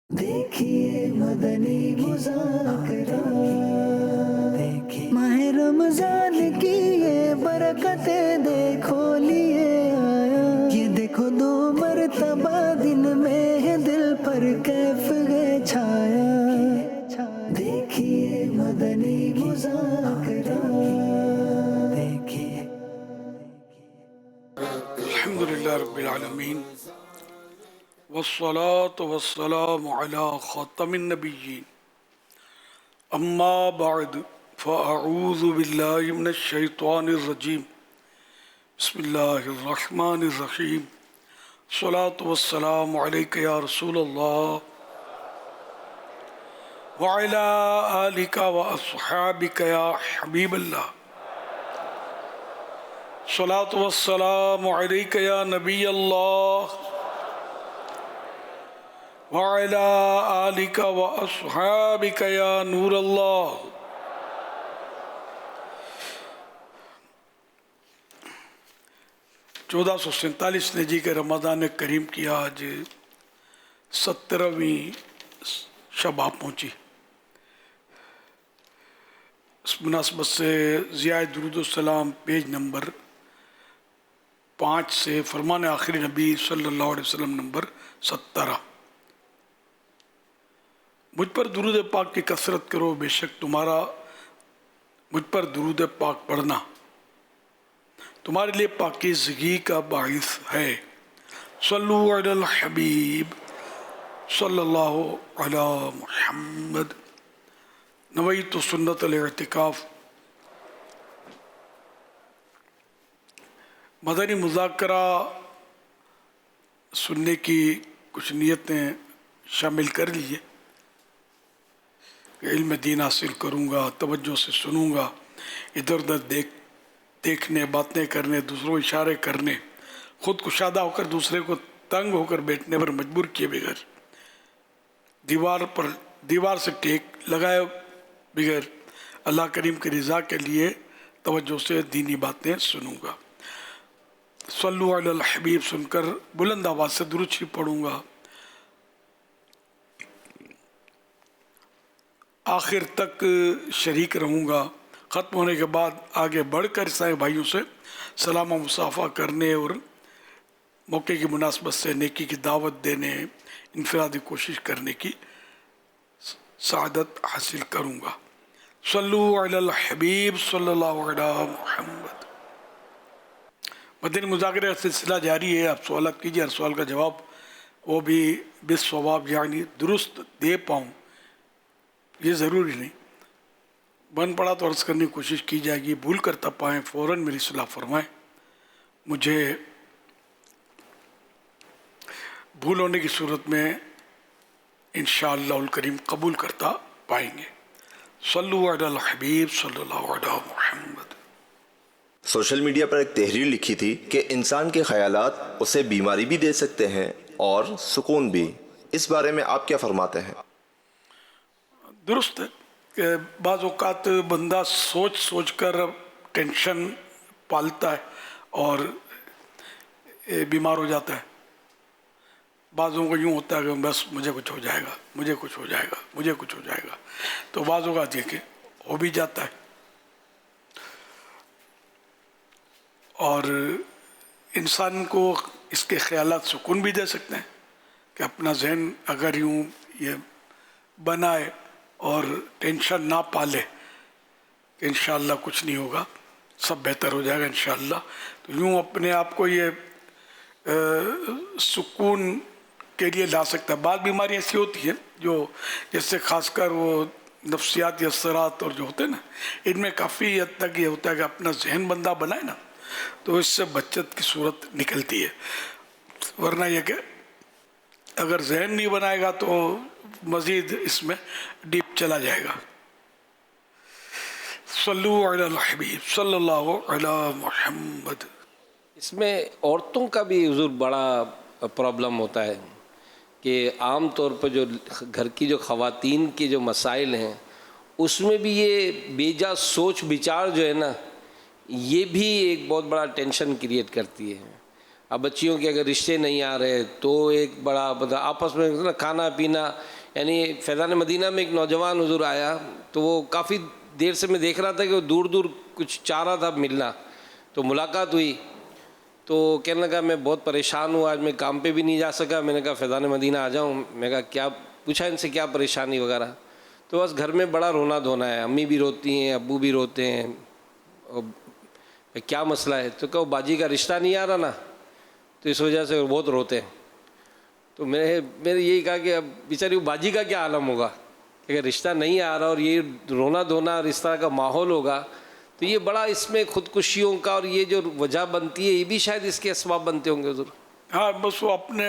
دیکھیے مدنی مذاکرہ، دیکھیے ماہ رمضان کی یہ برکتیں دیکھو لیے آیا، یہ دیکھو 2 مرتبہ دن میں ہے دل پر کیف ہے چھایا، دیکھیے مدنی مذاکرہ، دیکھیے الحمدللہ رب العالمین والصلاة والسلام علی خاتم النبیین اما بعد فاعوذ باللہ من الشیطان الرجیم بسم اللہ الرحمن الرحیم الصلاة والسلام علیک یا رسول اللہ وعلی آلک واصحابک یا حبیب اللہ الصلاة والسلام علیک یا نبی اللہ وعلی آلک واصحابک یا نور اللہ۔ 1447 نجی کے رمضان کریم کی آج 17ویں شب آ پہنچی۔ اس مناسبت سے ضیاء درود السلام پیج نمبر 5 سے فرمان آخری نبی صلی اللہ علیہ وسلم نمبر 17۔ مجھ پر درود پاک کی کثرت کرو، بے شک تمہارا مجھ پر درود پاک پڑھنا تمہارے لیے پاکیزگی کا باعث ہے۔ صلو علی الحبیب صلی اللہ علی محمد۔ نویت سنت الاعتکاف۔ مدنی مذاکرہ سننے کی کچھ نیتیں شامل کر لیجیے کہ علم دین حاصل کروں گا، توجہ سے سنوں گا، ادھر ادھر دیکھنے، باتیں کرنے، دوسروں اشارے کرنے، خود کشادہ ہو کر دوسرے کو تنگ ہو کر بیٹھنے پر مجبور کیے بغیر، دیوار سے ٹیک لگائے بغیر اللہ کریم کی رضا کے لیے توجہ سے دینی باتیں سنوں گا۔ صلو علی الحبیب سن کر بلند آواز سے درود شریف پڑھوں گا، آخر تک شریک رہوں گا۔ ختم ہونے کے بعد آگے بڑھ کر عیسائی بھائیوں سے سلام و مصافحہ کرنے اور موقع کی مناسبت سے نیکی کی دعوت دینے، انفرادی کوشش کرنے کی سعادت حاصل کروں گا۔ صلو علی الحبیب صلی اللہ علی محمد۔ مدنی مذاکرہ کا سلسلہ جاری ہے، آپ سوالات کیجیے، ہر سوال کا جواب وہ بھی بالصواب یعنی درست دے پاؤں یہ ضروری نہیں، بن پڑا تو عرض کرنے کی کوشش کی جائے گی، بھول کرتا پائیں فوراً میری اصلاح فرمائیں، مجھے بھول ہونے کی صورت میں انشاءاللہ الکریم قبول کرتا پائیں گے۔ صلو علی الحبیب صلی اللہ علیہ محمد۔ سوشل میڈیا پر ایک تحریر لکھی تھی کہ انسان کے خیالات اسے بیماری بھی دے سکتے ہیں اور سکون بھی، اس بارے میں آپ کیا فرماتے ہیں؟ درست ہے کہ بعض اوقات بندہ سوچ کر ٹینشن پالتا ہے اور بیمار ہو جاتا ہے۔ بعضوں کو یوں ہوتا ہے کہ بس مجھے کچھ ہو جائے گا، مجھے کچھ ہو جائے گا، مجھے کچھ ہو جائے گا، تو بعض اوقات یہ کہ ہو بھی جاتا ہے۔ اور انسان کو اس کے خیالات سکون بھی دے سکتے ہیں کہ اپنا ذہن اگر یوں یہ بنائے اور ٹینشن نہ پالے کہ انشاءاللہ کچھ نہیں ہوگا، سب بہتر ہو جائے گا انشاءاللہ، تو یوں اپنے آپ کو یہ سکون کے لیے لا سکتا ہے۔ بعض بیماریاں ایسی ہوتی ہیں جو جیسے خاص کر وہ نفسیاتی اثرات اور جو ہوتے ہیں نا، ان میں کافی حد تک یہ ہوتا ہے کہ اپنا ذہن بندہ بنائے نا تو اس سے بچت کی صورت نکلتی ہے، ورنہ یہ کہ اگر ذہن نہیں بنائے گا تو مزید اس میں ڈیپ چلا جائے گا۔ صلو علی الحبیب صلی اللہ علی محمد۔ اس میں عورتوں کا بھی حضور بڑا پرابلم ہوتا ہے کہ عام طور پر جو گھر کی جو خواتین کے جو مسائل ہیں اس میں بھی یہ بیجا سوچ بچار جو ہے نا، یہ بھی ایک بہت بڑا ٹینشن کریٹ کرتی ہے۔ اب بچیوں کے اگر رشتے نہیں آ رہے تو ایک بڑا آپس میں کھانا پینا یعنی فیضان مدینہ میں ایک نوجوان حضور آیا تو وہ کافی دیر سے میں دیکھ رہا تھا کہ وہ دور دور کچھ چاہ رہا تھا ملنا، تو ملاقات ہوئی تو کہنے لگا میں بہت پریشان ہوں، آج میں کام پہ بھی نہیں جا سکا. میں نے کہا فیضان مدینہ آ جاؤں. میں کہا کیا، پوچھا ان سے کیا پریشانی وغیرہ، تو بس گھر میں بڑا رونا دھونا ہے، امی بھی روتی ہیں، ابو بھی روتے ہیں. کیا مسئلہ ہے؟ تو کہو باجی کا رشتہ نہیں آ رہا نا، تو اس وجہ سے وہ بہت روتے ہیں. تو میں نے یہی کہا کہ اب بیچاری وہ باجی کا کیا عالم ہوگا کہ اگر رشتہ نہیں آ رہا اور یہ رونا دھونا اور اس طرح کا ماحول ہوگا تو یہ بڑا اس میں خودکشیوں کا اور یہ جو وجہ بنتی ہے یہ بھی شاید اس کے اسباب بنتے ہوں گے حضور. ہاں بس وہ اپنے،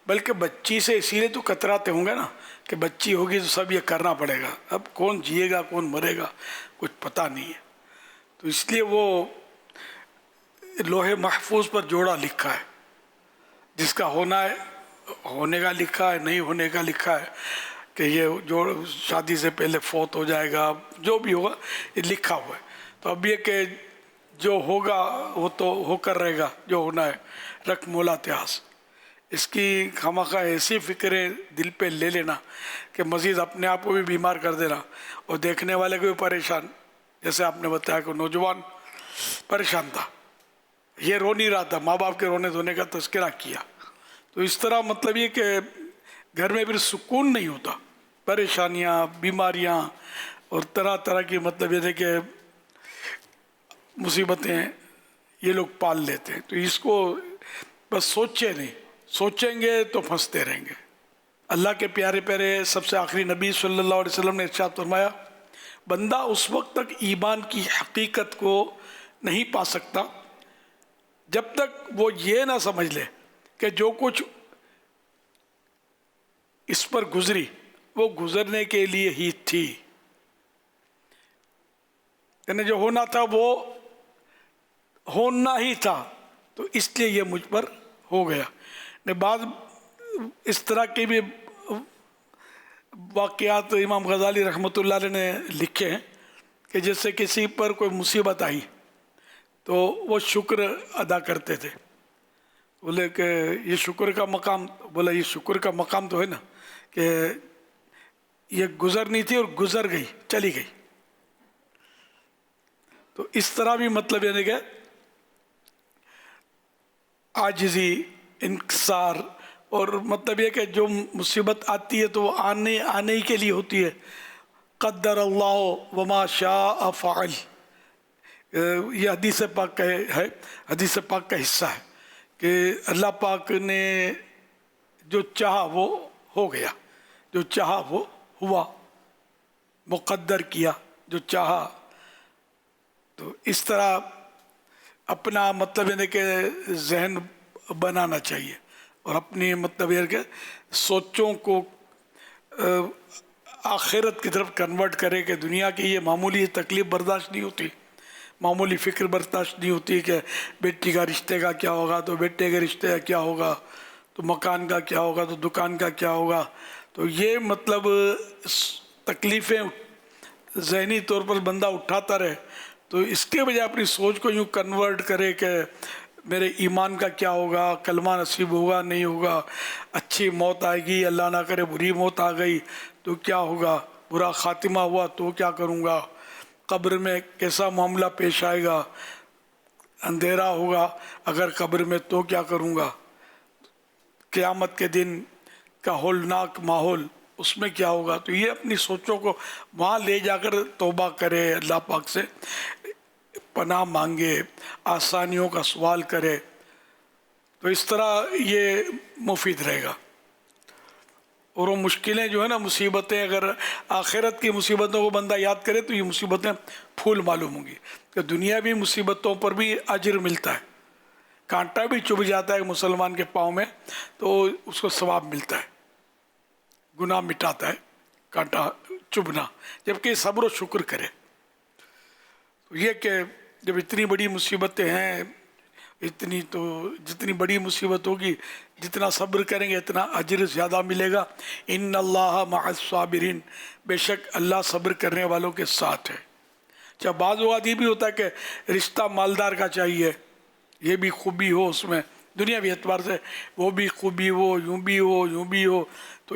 بلکہ بچی سے اسی لیے تو کتراتے ہوں گے نا کہ بچی ہوگی تو سب یہ کرنا پڑے گا. اب کون جیے گا کون مرے گا کچھ پتہ نہیں ہے، تو اس لیے وہ لوہے محفوظ پر جوڑا لکھا ہے، جس کا ہونا ہے ہونے کا لکھا ہے، نہیں ہونے کا لکھا ہے کہ یہ جو شادی سے پہلے فوت ہو جائے گا، جو بھی ہوگا یہ لکھا ہوا ہے. تو اب یہ کہ جو ہوگا وہ تو ہو کر رہے گا، جو ہونا ہے رکھ مولا اتہاس. اس کی خواہ ایسی فکریں دل پہ لے لینا کہ مزید اپنے آپ کو بھی بیمار کر دینا اور دیکھنے والے کو بھی پریشان. جیسے آپ نے بتایا کہ نوجوان پریشان تھا، یہ رو نہیں رہا تھا، ماں باپ کے رونے دھونے کا تذکرہ کیا. تو اس طرح مطلب یہ کہ گھر میں پھر سکون نہیں ہوتا، پریشانیاں، بیماریاں اور طرح طرح کی مطلب یہ ہے کہ مصیبتیں یہ لوگ پال لیتے ہیں. تو اس کو بس سوچے نہیں، سوچیں گے تو پھنستے رہیں گے. اللہ کے پیارے پیارے سب سے آخری نبی صلی اللہ علیہ وسلم نے ارشاد فرمایا، بندہ اس وقت تک ایمان کی حقیقت کو نہیں پا سکتا جب تک وہ یہ نہ سمجھ لے کہ جو کچھ اس پر گزری وہ گزرنے کے لیے ہی تھی. یعنی جو ہونا تھا وہ ہونا ہی تھا، تو اس لیے یہ مجھ پر ہو گیا. بعض اس طرح کے بھی واقعات امام غزالی رحمۃ اللہ علیہ نے لکھے ہیں کہ جیسے کسی پر کوئی مصیبت آئی تو وہ شکر ادا کرتے تھے. بولے کہ یہ شکر کا مقام، بولا یہ شکر کا مقام تو ہے نا کہ یہ گزرنی تھی اور گزر گئی، چلی گئی. تو اس طرح بھی مطلب یعنی کہ عاجزی، انکسار، اور مطلب یہ کہ جو مصیبت آتی ہے تو وہ آنے ہی کے لیے ہوتی ہے. قدر اللہ وما شاء فعل، یہ حدیث پاک کا ہے، حدیث پاک کا حصہ ہے کہ اللہ پاک نے جو چاہا وہ ہو گیا، جو چاہا وہ ہوا، مقدر کیا جو چاہا. تو اس طرح اپنا مطلب یعنی کہ ذہن بنانا چاہیے اور اپنی مطلب یہ کہ سوچوں کو آخرت کی طرف کنورٹ کرے کہ دنیا کی یہ معمولی تکلیف برداشت نہیں ہوتی، معمولی فکر برداشت نہیں ہوتی کہ بیٹی کا رشتے کا کیا ہوگا، تو بیٹے کے رشتے کا کیا ہوگا، تو مکان کا کیا ہوگا، تو دکان کا کیا ہوگا. تو یہ مطلب تکلیفیں ذہنی طور پر بندہ اٹھاتا رہے، تو اس کے بجائے اپنی سوچ کو یوں کنورٹ کرے کہ میرے ایمان کا کیا ہوگا، کلمہ نصیب ہوگا نہیں ہوگا، اچھی موت آئے گی، اللہ نہ کرے بری موت آ گئی تو کیا ہوگا، برا خاتمہ ہوا تو کیا کروں گا، قبر میں کیسا معاملہ پیش آئے گا، اندھیرا ہوگا اگر قبر میں تو کیا کروں گا، قیامت کے دن کا ہولناک ماحول اس میں کیا ہوگا. تو یہ اپنی سوچوں کو وہاں لے جا کر توبہ کرے، اللہ پاک سے پناہ مانگے، آسانیوں کا سوال کرے، تو اس طرح یہ مفید رہے گا. اور وہ مشکلیں جو ہے نا، مصیبتیں، اگر آخرت کی مصیبتوں کو بندہ یاد کرے تو یہ مصیبتیں پھول معلوم ہوں گی کہ دنیاوی مصیبتوں پر بھی اجر ملتا ہے. کانٹا بھی چبھ جاتا ہے مسلمان کے پاؤں میں تو اس کو ثواب ملتا ہے، گناہ مٹاتا ہے کانٹا چبھنا، جبکہ صبر و شکر کرے. یہ کہ جب اتنی بڑی مصیبتیں ہیں، اتنی تو جتنی بڑی مصیبت ہوگی جتنا صبر کریں گے اتنا اجر زیادہ ملے گا. ان اللہ مع الصابرین، بے شک اللہ صبر کرنے والوں کے ساتھ ہے. اچھا، بعض اوقات یہ بھی ہوتا ہے کہ رشتہ مالدار کا چاہیے، یہ بھی خوبی ہو اس میں دنیاوی اعتبار سے، وہ بھی خوبی ہو، یوں بھی ہو یوں بھی ہو، تو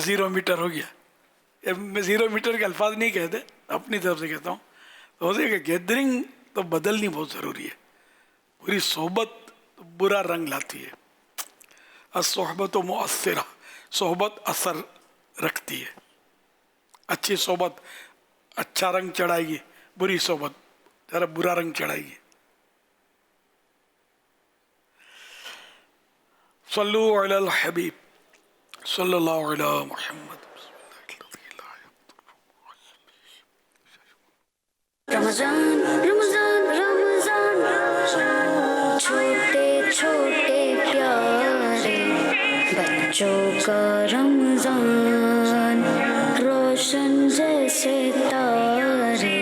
0 میٹر ہو گیا. میں 0 میٹر کے الفاظ نہیں کہتے, اپنی طرف سے کہتا ہوں. تو ہو کہ گیدرنگ تو بدلنی بہت ضروری ہے. پوری صحبت برا رنگ لاتی ہے. الصحبت مؤثرہ, صحبت اثر رکھتی ہے. اچھی صحبت اچھا رنگ چڑھائے گی, بری صحبت ذرا برا رنگ چڑھائے گی. صلو علی الحبیب صلی اللہ علی محمد. رمضان رمضان رمضان چھوٹے چھوٹے پیارے بچوں کا رمضان, روشن جیسے تارے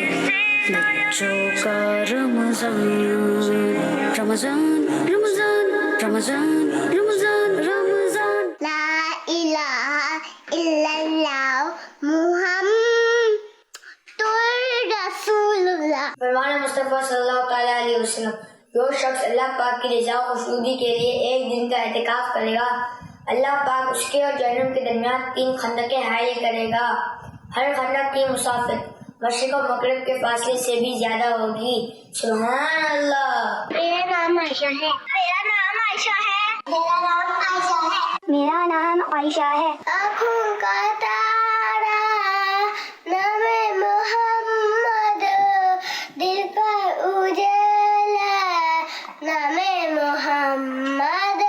بچوں کا رمضان. رمضان رمضان رمضان رمضان رمضان. لا الہ الا اللہ محمد رسول اللہ. فرمان مصطفیٰ صلی اللہ تعالیٰ علیہ وسلم, جو شخص اللہ پاک کی رضا و خوشنودی کے لیے ایک دن کا اعتکاف کرے گا, اللہ پاک اس کے اور جہنم کے درمیان 3 خندقیں حائل کرے گا. ہر خندق کی مسافت مشرق و مغرب کے فاصلے سے بھی زیادہ ہوگی. سبحان اللہ. میرا نام عائشہ ہے. میرا نام عائشہ ہے. میرا نام عائشہ ہے. میرا نام عائشہ ہے. آنکھوں کا تارا نام محمد, دل پر اجلا نام محمد.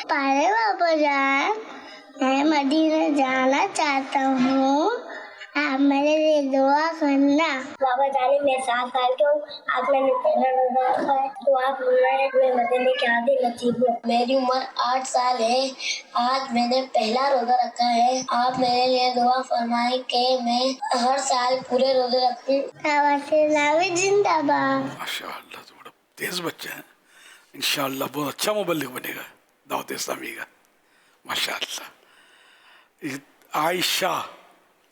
پارے بابا جان, میں مدینہ جانا چاہتا ہوں, آپ میرے لیے دعا کرنا. بابا جان میں 7 سال کے ہوں, آپ میں نے پہلا روزہ رکھا ہے, تو آپ میں مدینے کے عادی نصیب ہوں. میری عمر 8 سال ہے, آج میں نے پہلا روزہ رکھا ہے. آپ میرے لیے دعا فرمائیں کہ میں ہر سال پورے روزے رکھوں. زندہ باد. ماشاءاللہ, تو بڑا تیز بچہ ہے. انشاءاللہ بہت اچھا مبلغ بنے گا دعوت اسلامی کا. ماشاءاللہ. عائشہ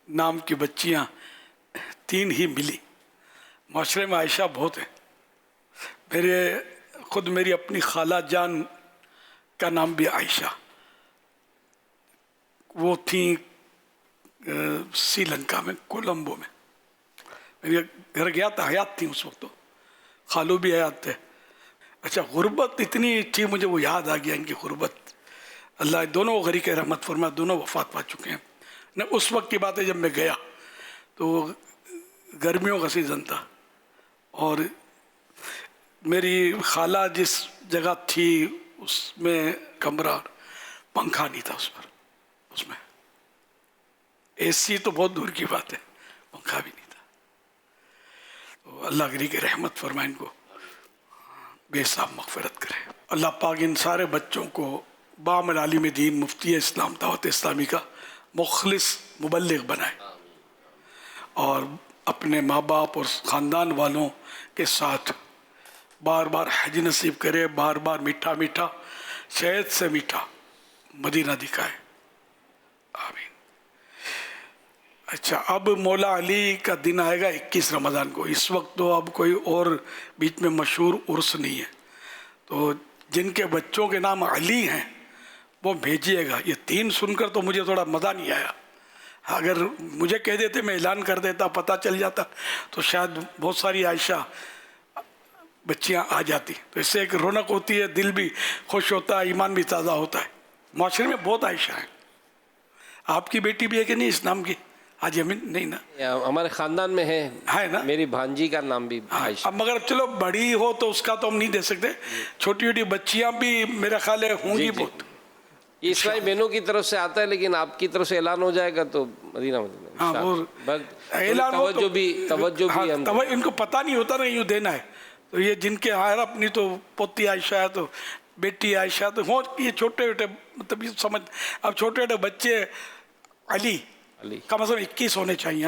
نام کی بچیاں 3 ہی ملی. معاشرے میں عائشہ بہت ہیں. میری اپنی خالہ جان کا نام بھی عائشہ. وہ تھیں سری لنکا میں, کولمبو میں. میرے گھر گیا تھا, حیات تھی اس وقت, تو خالو بھی حیات تھے. اچھا, غربت اتنی تھی مجھے, وہ یاد آ گیا ان کی غربت. اللہ دونوں غریق رحمت فرمائے, دونوں وفات پا چکے ہیں. اس وقت کی بات ہے جب میں گیا تو گرمیوں کا سیزن تھا, اور میری خالہ جس جگہ تھی اس میں کمرہ, پنکھا نہیں تھا اس پر. اس میں اے سی تو بہت دور کی بات ہے, پنکھا بھی نہیں تھا. تو اللہ غریق رحمت فرمائے, ان کو بے حساب مغفرت کرے. اللہ پاک ان سارے بچوں کو بعمل عالم دین, مفتی اسلام, دعوت اسلامی کا مخلص مبلغ بنائے, اور اپنے ماں باپ اور خاندان والوں کے ساتھ بار بار حج نصیب کرے, بار بار میٹھا میٹھا شہد سے میٹھا مدینہ دکھائے. آمین. اچھا, اب مولا علی کا دن آئے گا 21 رمضان کو. اس وقت تو اب کوئی اور بیچ میں مشہور عرس نہیں ہے, تو جن کے بچوں کے نام علی ہیں وہ بھیجیے گا. یہ 3 سن کر تو مجھے تھوڑا مزہ نہیں آیا. اگر مجھے کہہ دیتے, میں اعلان کر دیتا, پتہ چل جاتا, تو شاید بہت ساری عائشہ بچیاں آ جاتی. تو اس سے ایک رونق ہوتی ہے, دل بھی خوش ہوتا ہے, ایمان بھی تازہ ہوتا ہے. معاشرے میں بہت عائشہ ہیں. آپ کی بیٹی بھی ہے کہ نہیں اس نام کی؟ حاجی امین نہیں نا؟ ہمارے خاندان میں ہے نا. میری بھانجی کا نام بھی عائشہ. اب مگر چلو بڑی ہو تو اس کا تو ہم نہیں دے سکتے, چھوٹی چھوٹی بچیاں بھی میرا خیال ہے ہوں گی بہت. اسلامی بہنوں کی طرف سے آتا ہے, لیکن آپ کی طرف سے اعلان ہو جائے گا تو مدینہ توجہ بھی ان کو پتہ نہیں ہوتا نا یوں دینا ہے. تو یہ جن کے اپنی تو پوتی عائشہ ہے, تو بیٹی عائشہ, تو ہوں یہ چھوٹے چھوٹے, مطلب یہ سمجھ, اب چھوٹے چھوٹے بچے علی کم از کم 21 ہونے چاہیے.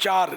4,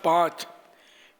5,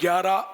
11,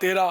13,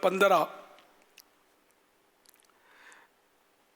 15,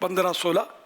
15-16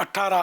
18,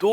2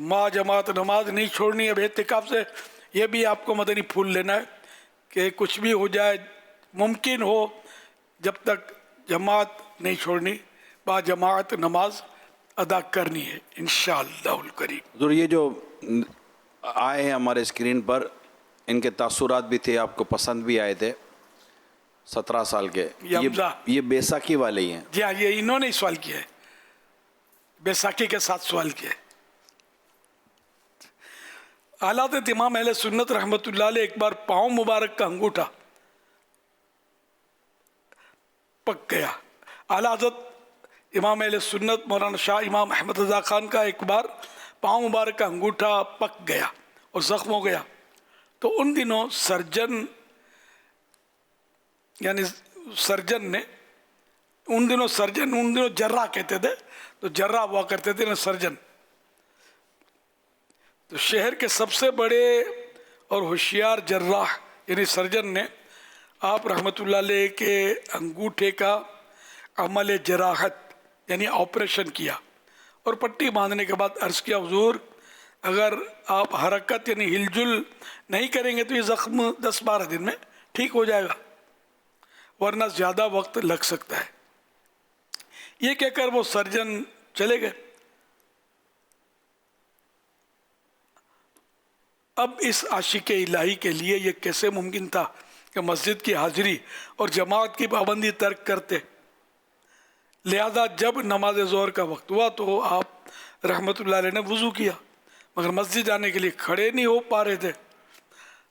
تو ما جماعت نماز نہیں چھوڑنی ہے اعتکاف سے. یہ بھی آپ کو مدنی پھول لینا ہے کہ کچھ بھی ہو جائے ممکن ہو جب تک جماعت نہیں چھوڑنی, با جماعت نماز ادا کرنی ہے انشاءاللہ الکریم. حضور یہ جو آئے ہیں ہمارے اسکرین پر, ان کے تاثرات بھی تھے, آپ کو پسند بھی آئے تھے, 17 سال کے, یہ بیساکھی والے ہی ہیں. جی ہاں, یہ انہوں نے ہی سوال کیا ہے, بیساکھی کے ساتھ سوال کیا ہے. اعلیٰ حضرت امام اہل سنت رحمۃ اللہ علیہ ایک بار پاؤں مبارک کا انگوٹھا پک گیا. اعلیٰ حضرت امام اہل سنت مولانا شاہ امام احمد رضا خان کا ایک بار پاؤں مبارک کا انگوٹھا پک گیا اور زخم ہو گیا. تو ان دنوں سرجن نے ان دنوں جراح کہتے تھے, تو جراح ہوا کرتے تھے نا سرجن. تو شہر کے سب سے بڑے اور ہوشیار جراح یعنی سرجن نے آپ رحمۃ اللہ علیہ کے انگوٹھے کا عمل جراحت یعنی آپریشن کیا اور پٹی باندھنے کے بعد عرض کیا حضور اگر آپ حرکت یعنی ہل جل نہیں کریں گے تو یہ زخم 10-12 دن میں ٹھیک ہو جائے گا, ورنہ زیادہ وقت لگ سکتا ہے. یہ کہہ کر وہ سرجن چلے گئے. اب اس عاشق الہی کے لیے یہ کیسے ممکن تھا کہ مسجد کی حاضری اور جماعت کی پابندی ترک کرتے. لہذا جب نماز ظہر کا وقت ہوا تو آپ رحمۃ اللہ علیہ نے وضو کیا, مگر مسجد جانے کے لیے کھڑے نہیں ہو پا رہے تھے.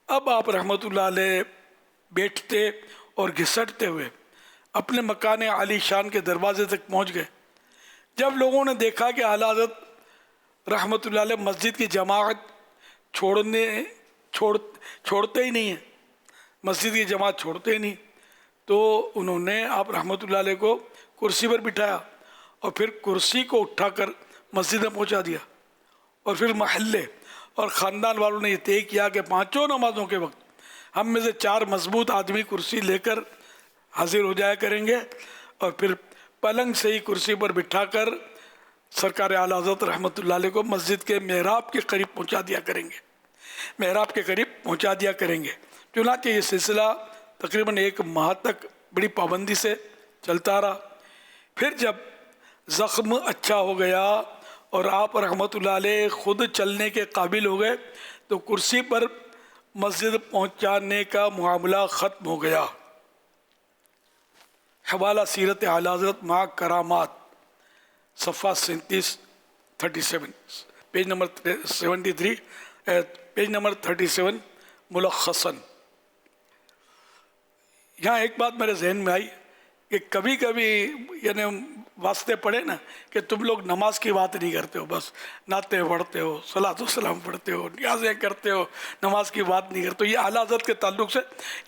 اب آپ رحمۃ اللہ علیہ بیٹھتے اور گھسٹتے ہوئے اپنے مکان عالی شان کے دروازے تک پہنچ گئے. جب لوگوں نے دیکھا کہ اعلیٰ حضرت رحمۃ اللہ علیہ مسجد کی جماعت چھوڑتے ہی نہیں ہیں, مسجد کی جماعت چھوڑتے ہی نہیں, تو انہوں نے آپ رحمۃ اللہ علیہ کو کرسی پر بٹھایا اور پھر کرسی کو اٹھا کر مسجد میں پہنچا دیا. اور پھر محلے اور خاندان والوں نے یہ طے کیا کہ 5 نمازوں کے وقت ہم میں سے 4 مضبوط آدمی کرسی لے کر حاضر ہو جایا کریں گے اور پھر پلنگ سے ہی کرسی پر بٹھا کر سرکار اعلیٰ حضرت رحمۃ اللہ علیہ کو مسجد کے محراب کے قریب پہنچا دیا کریں گے. چنانچہ یہ سلسلہ تقریباً 1 ماہ تک بڑی پابندی سے چلتا رہا. پھر جب زخم اچھا ہو گیا اور آپ رحمۃ اللہ علیہ خود چلنے کے قابل ہو گئے تو کرسی پر مسجد پہنچانے کا معاملہ ختم ہو گیا. حوالہ سیرت اعلیٰ حضرت مع کرامات صفحہ 37 پیج نمبر 73 پیج نمبر 37 ملخصاً. یہاں ایک بات میرے ذہن میں آئی کہ کبھی کبھی یعنی واسطے پڑے نا کہ تم لوگ نماز کی بات نہیں کرتے ہو, بس نعتیں پڑھتے ہو, صلاۃ و سلام پڑھتے ہو, نیازیں کرتے ہو, نماز کی بات نہیں کرتے. یہ اعلیٰ حضرت کے تعلق سے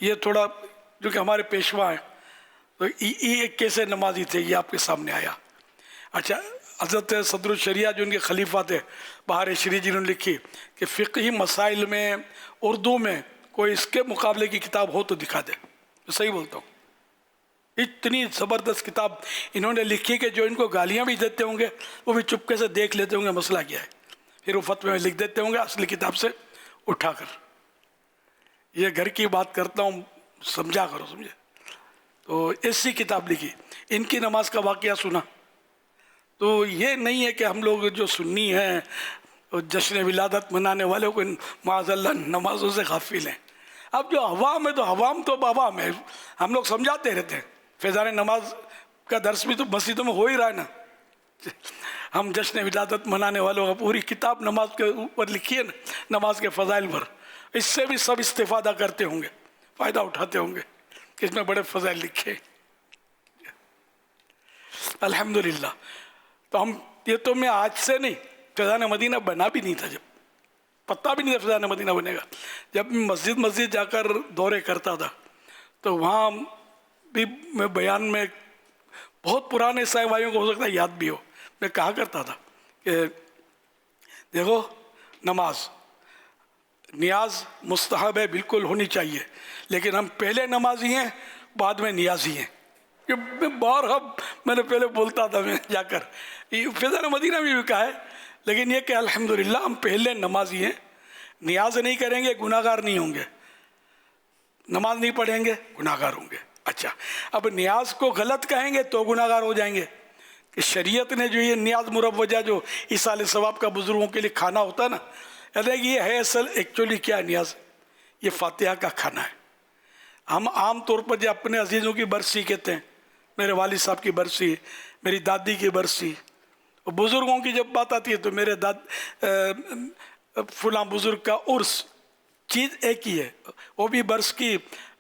یہ تھوڑا جو کہ ہمارے پیشوا ہیں تو یہ کیسے نمازی تھے یہ آپ کے سامنے آیا. اچھا, حضرت صدر الشریعہ جو ان کے خلیفہ تھے بہار شریع جنہوں نے لکھی کہ فقہی مسائل میں اردو میں کوئی اس کے مقابلے کی کتاب ہو تو دکھا دے. میں صحیح بولتا ہوں, اتنی زبردست کتاب انہوں نے لکھی کہ جو ان کو گالیاں بھی دیتے ہوں گے وہ بھی چپکے سے دیکھ لیتے ہوں گے مسئلہ کیا ہے, پھر وہ فتوے میں لکھ دیتے ہوں گے اصلی کتاب سے اٹھا کر. یہ گھر کی بات کرتا ہوں, سمجھا کرو, سمجھے. تو ایسی کتاب لکھی. ان کی نماز کا واقعہ سنا تو یہ نہیں ہے کہ ہم لوگ جو سنی ہیں جشن ولادت منانے والوں کو معاذ اللہ نمازوں سے غافل ہیں. اب جو عوام ہے تو عوام تو عوام ہے, ہم لوگ سمجھاتے رہتے ہیں. فیضان نماز کا درس بھی تو مسجدوں میں ہو ہی رہا ہے نا. ہم جشن ولادت منانے والوں کا پوری کتاب نماز کے اوپر لکھی ہے نا, نماز کے فضائل پر. اس سے بھی سب استفادہ کرتے ہوں گے, فائدہ اٹھاتے ہوں گے کہ اس میں بڑے فضائل لکھے. الحمدللہ. تو ہم یہ تو میں آج سے نہیں, فیضان مدینہ بنا بھی نہیں تھا, جب پتہ بھی نہیں تھا فیضان مدینہ بنے گا. جب مسجد جا کر دورے کرتا تھا تو وہاں بھی میں بیان میں بہت پرانے عیسائی بھائیوں کو ہو سکتا ہے یاد بھی ہو, میں کہا کرتا تھا کہ دیکھو نماز نیاز مستحب ہے, بالکل ہونی چاہیے, لیکن ہم پہلے نمازی ہیں بعد میں نیازی ہیں. یہ بارہا میں نے پہلے بولتا تھا میں جا کر. فیضان مدینہ میں بھی کہا ہے لیکن یہ کہ الحمدللہ ہم پہلے نمازی ہیں, نیاز نہیں کریں گے گناہگار نہیں ہوں گے, نماز نہیں پڑھیں گے گناہگار ہوں گے. اچھا, اب نیاز کو غلط کہیں گے تو گناہگار ہو جائیں گے. کہ شریعت نے جو یہ نیاز مروجہ جو ایصال ثواب کا بزرگوں کے لیے کھانا ہوتا ہے نا, یہ ہے اصل ایکچولی کیا ہے نیاز, یہ فاتحہ کا کھانا ہے. ہم عام طور پر جو اپنے عزیزوں کی برسی کہتے ہیں, میرے والد صاحب کی برسی, میری دادی کی برسی, بزرگوں کی جب بات آتی ہے تو میرے فلاں بزرگ کا عرس, چیز ایک ہی ہے, وہ بھی برس کی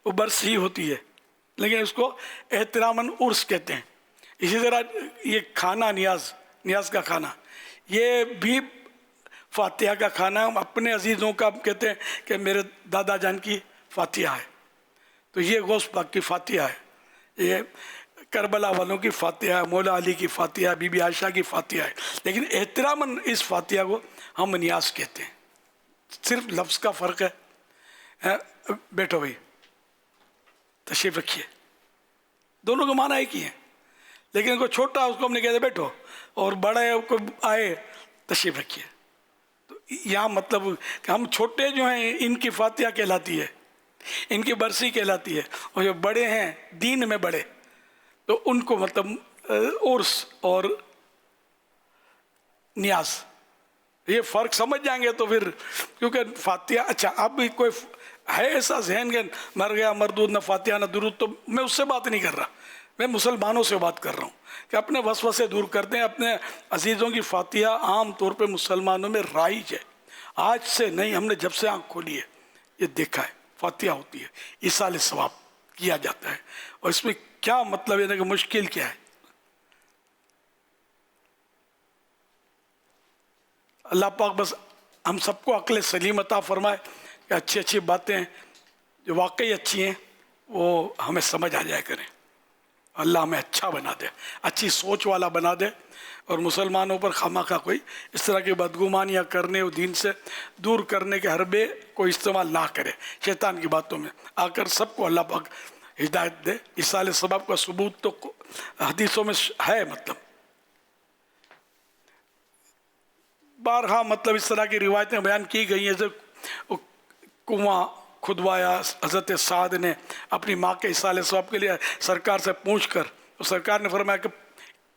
وہ برس ہی ہوتی ہے, لیکن اس کو احتراماً عرس کہتے ہیں. اسی طرح یہ کھانا نیاز کا کھانا, یہ بھی فاتحہ کا کھانا. ہم اپنے عزیزوں کا کہتے ہیں کہ میرے دادا جان کی فاتحہ ہے, تو یہ غوث پاک کی فاتحہ ہے, یہ کربلا والوں کی فاتحہ ہے, مولا علی کی فاتحہ, بی بی عائشہ کی فاتحہ ہے. لیکن احتراماً اس فاتحہ کو ہم نیاز کہتے ہیں, صرف لفظ کا فرق ہے. بیٹھو بھائی, تشریف رکھیے, دونوں کا معنی ایک ہی ہے, لیکن کوئی چھوٹا اس کو ہم نے کہتے بیٹھو, اور بڑے کو آئے تشریف رکھیے. تو یہاں مطلب کہ ہم چھوٹے جو ہیں ان کی فاتحہ کہلاتی ہے, ان کی برسی کہلاتی ہے, اور جو بڑے ہیں دین میں بڑے تو ان کو مطلب عرس اور نیاز, یہ فرق سمجھ جائیں گے تو پھر, کیونکہ فاتحہ. اچھا, اب بھی کوئی ہے ایسا ذہن کہ مر گیا مردود نہ فاتحہ نہ درود, تو میں اس سے بات نہیں کر رہا, میں مسلمانوں سے بات کر رہا ہوں کہ اپنے وسوسے دور کرتے ہیں. اپنے عزیزوں کی فاتحہ عام طور پہ مسلمانوں میں رائج ہے, آج سے نہیں, ہم نے جب سے آنکھ کھولی ہے یہ دیکھا ہے. فاتحہ ہوتی ہے, ایصال ثواب کیا جاتا ہے, اور اس میں کیا مطلب ہے کہ مشکل کیا ہے. اللہ پاک بس ہم سب کو عقل سلیم عطا فرمائے کہ اچھی اچھی باتیں جو واقعی اچھی ہیں وہ ہمیں سمجھ آ جائے کریں. اللہ ہمیں اچھا بنا دے, اچھی سوچ والا بنا دے, اور مسلمانوں پر خواہ کوئی اس طرح کی بدگمانیاں کرنے اور دین سے دور کرنے کے حربے کو استعمال نہ کرے. شیطان کی باتوں میں آ کر سب کو اللہ پاک ہدایت دے. ایصال ثواب کا ثبوت تو حدیثوں میں ہے, مطلب بارہا مطلب اس طرح کی روایتیں بیان کی گئی ہیں. جیسے کنواں کھدوایا حضرت سعد نے اپنی ماں کے ایصال ثواب کے لیے سرکار سے پوچھ کر, تو سرکار نے فرمایا کہ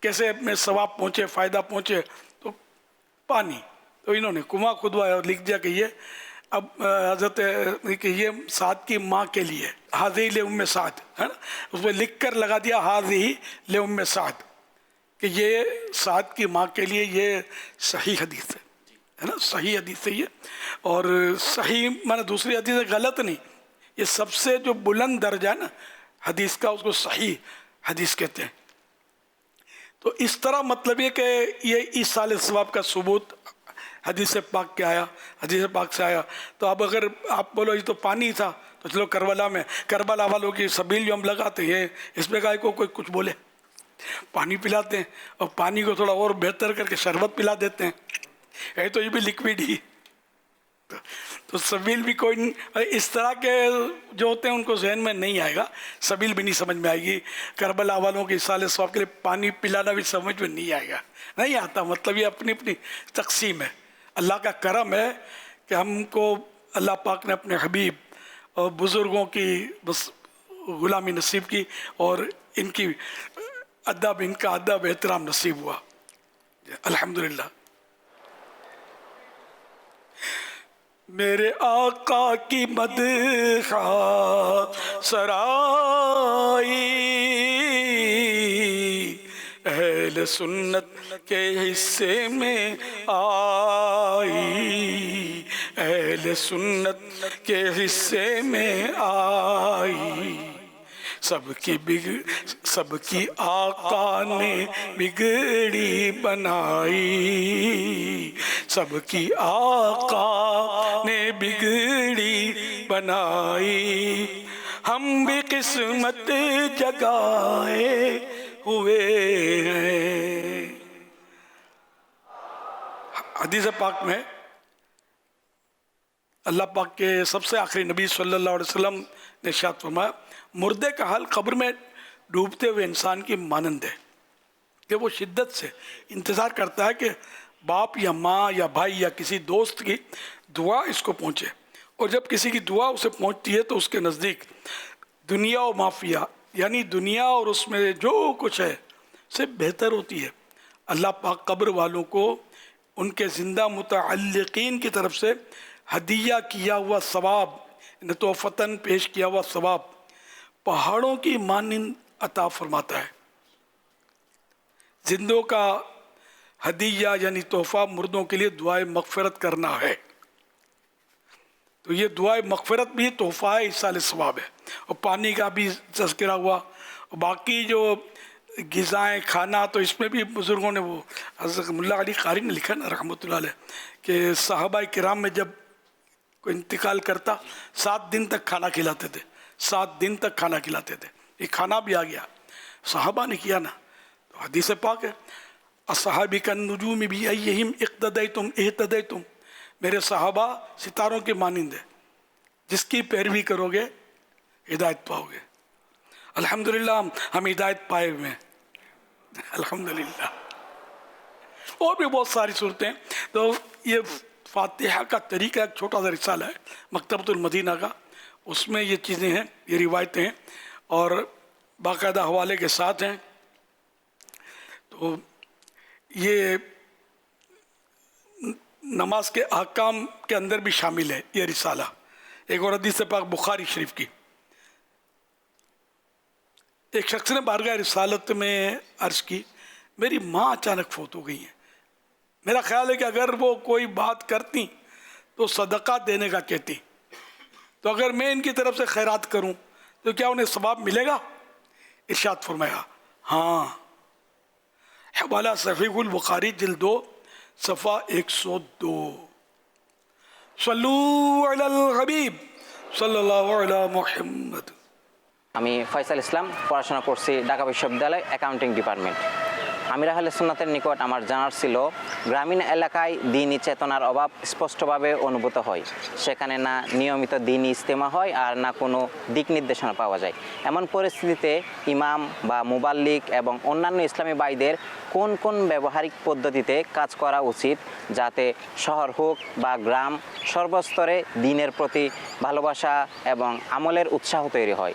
کیسے میں ثواب پہنچے, فائدہ پہنچے, تو پانی. تو انہوں نے کنواں کھدوایا اور لکھ دیا کہ یہ اب حضرت کہ یہ سعد کی ماں کے لیے, حاضی لِأُمِّ سعد ہے نا, اس میں لکھ کر لگا دیا حاضی لِأُمِّ سعد, کہ یہ سعد کی ماں کے لیے. یہ صحیح حدیث ہے نا, صحیح حدیث ہے یہ, اور صحیح مانا دوسری حدیث غلط نہیں, یہ سب سے جو بلند درجہ ہے نا حدیث کا, اس کو صحیح حدیث کہتے ہیں. تو اس طرح مطلب یہ کہ یہ ایصال ثواب کا ثبوت حدیث پاک کے آیا, حدیث پاک سے آیا. تو اب اگر آپ بولو یہ تو پانی تھا, تو چلو کربلا والوں کی سبیل جو ہم لگاتے ہیں, اس میں کہا کوئی کچھ بولے, پانی پلاتے ہیں, اور پانی کو تھوڑا اور بہتر کر کے شربت پلا دیتے ہیں, ہے تو یہ بھی لکوڈ ہی. تو سبیل بھی کوئی اس طرح کے جو ہوتے ہیں ان کو ذہن میں نہیں آئے گا, سبیل بھی نہیں سمجھ میں آئے گی. کربلا والوں کے ایصال ثواب کے لیے پانی پلانا بھی سمجھ میں نہیں آئے گا, نہیں آتا. مطلب یہ اپنی اپنی تقسیم ہے. اللہ کا کرم ہے کہ ہم کو اللہ پاک نے اپنے حبیب اور بزرگوں کی بس غلامی نصیب کی, اور ان کی ادب, ان کا ادب احترام نصیب ہوا, الحمدللہ. میرے آقا کی مدح سرائی اہل سنت کے حصے میں آئی, اہل سنت کے حصے میں آئی. سب کی آقا نے بگڑی بنائی, سب کی آقا نے بگڑی بنائی. ہم بھی قسمت جگائے ہوئے ہیں. حدیث پاک میں اللہ پاک کے سب سے آخری نبی صلی اللہ علیہ وسلم نے ارشاد فرمایا, مردے کا حال قبر میں ڈوبتے ہوئے انسان کی مانند ہے, کہ وہ شدت سے انتظار کرتا ہے کہ باپ یا ماں یا بھائی یا کسی دوست کی دعا اس کو پہنچے، اور جب کسی کی دعا اسے پہنچتی ہے تو اس کے نزدیک دنیا و مافیا، یعنی دنیا اور اس میں جو کچھ ہے سے بہتر ہوتی ہے۔ اللہ پاک قبر والوں کو ان کے زندہ متعلقین کی طرف سے ہدیہ کیا ہوا ثواب، تحفتاً پیش کیا ہوا ثواب پہاڑوں کی مانند عطا فرماتا ہے۔ زندوں کا ہدیہ یعنی تحفہ مردوں کے لیے دعائے مغفرت کرنا ہے، تو یہ دعائے مغفرت بھی تحفہ ہے، ایصال ثواب ہے۔ اور پانی کا بھی تذکرہ ہوا، اور باقی جو غذائیں کھانا، تو اس میں بھی بزرگوں نے، وہ حضرت ملا علی قاری نے لکھا نا رحمۃ اللہ علیہ کہ صحابہ کرام میں جب کوئی انتقال کرتا 7 دن تک کھانا کھلاتے تھے، 7 دن تک کھانا کھلاتے تھے۔ یہ کھانا بھی آ گیا، صحابہ نے کیا نا، تو حدیث پاک ہے اصحابی کا نجوم بھی ایہم اقتدیتم اہتدیتم، میرے صحابہ ستاروں کے مانند ہے، جس کی پیروی کرو گے ہدایت پاؤ گے۔ الحمدللہ ہم ہدایت پائے ہوئے ہیں، الحمدللہ۔ اور بھی بہت ساری صورتیں، تو یہ فاتحہ کا طریقہ ایک چھوٹا سا رسالہ ہے مکتبۃ المدینہ کا، اس میں یہ چیزیں ہیں، یہ روایتیں ہیں اور باقاعدہ حوالے کے ساتھ ہیں۔ تو یہ نماز کے احکام کے اندر بھی شامل ہے یہ رسالہ۔ ایک اور حدیث پاک بخاری شریف کی، ایک شخص نے بارگاہ رسالت میں عرض کی میری ماں اچانک فوت ہو گئی ہیں، میرا خیال ہے کہ اگر وہ کوئی بات کرتی تو صدقہ دینے کا کہتی، تو اگر میں ان کی طرف سے خیرات کروں تو کیا انہیں ثواب ملے گا؟ ارشاد فرمایا ہاں۔ حوالہ صحیح البخاری جلد 2 صفحہ 102۔ صلو علی الحبیب صلی اللہ علی محمد۔ আমি ফয়সাল ইসলাম, পড়াশোনা করছি ঢাকা বিশ্ববিদ্যালয় অ্যাকাউন্টিং ডিপার্টমেন্ট। আমির আহলে সুন্নাতের নিকট আমার জানার ছিল গ্রামীণ এলাকায় দ্বীনি চেতনার অভাব স্পষ্টভাবে অনুভূত হয়, সেখানে না নিয়মিত দ্বীনি ইজতেমা হয় আর না কোনো দিক নির্দেশনা পাওয়া যায়। এমন পরিস্থিতিতে ইমাম বা মুবাল্লিগ এবং অন্যান্য ইসলামী ভাইদের কোন কোন ব্যবহারিক পদ্ধতিতে কাজ করা উচিত যাতে শহর হোক বা গ্রাম সর্বস্তরে দ্বীনের প্রতি ভালোবাসা এবং আমলের উৎসাহ তৈরি হয়?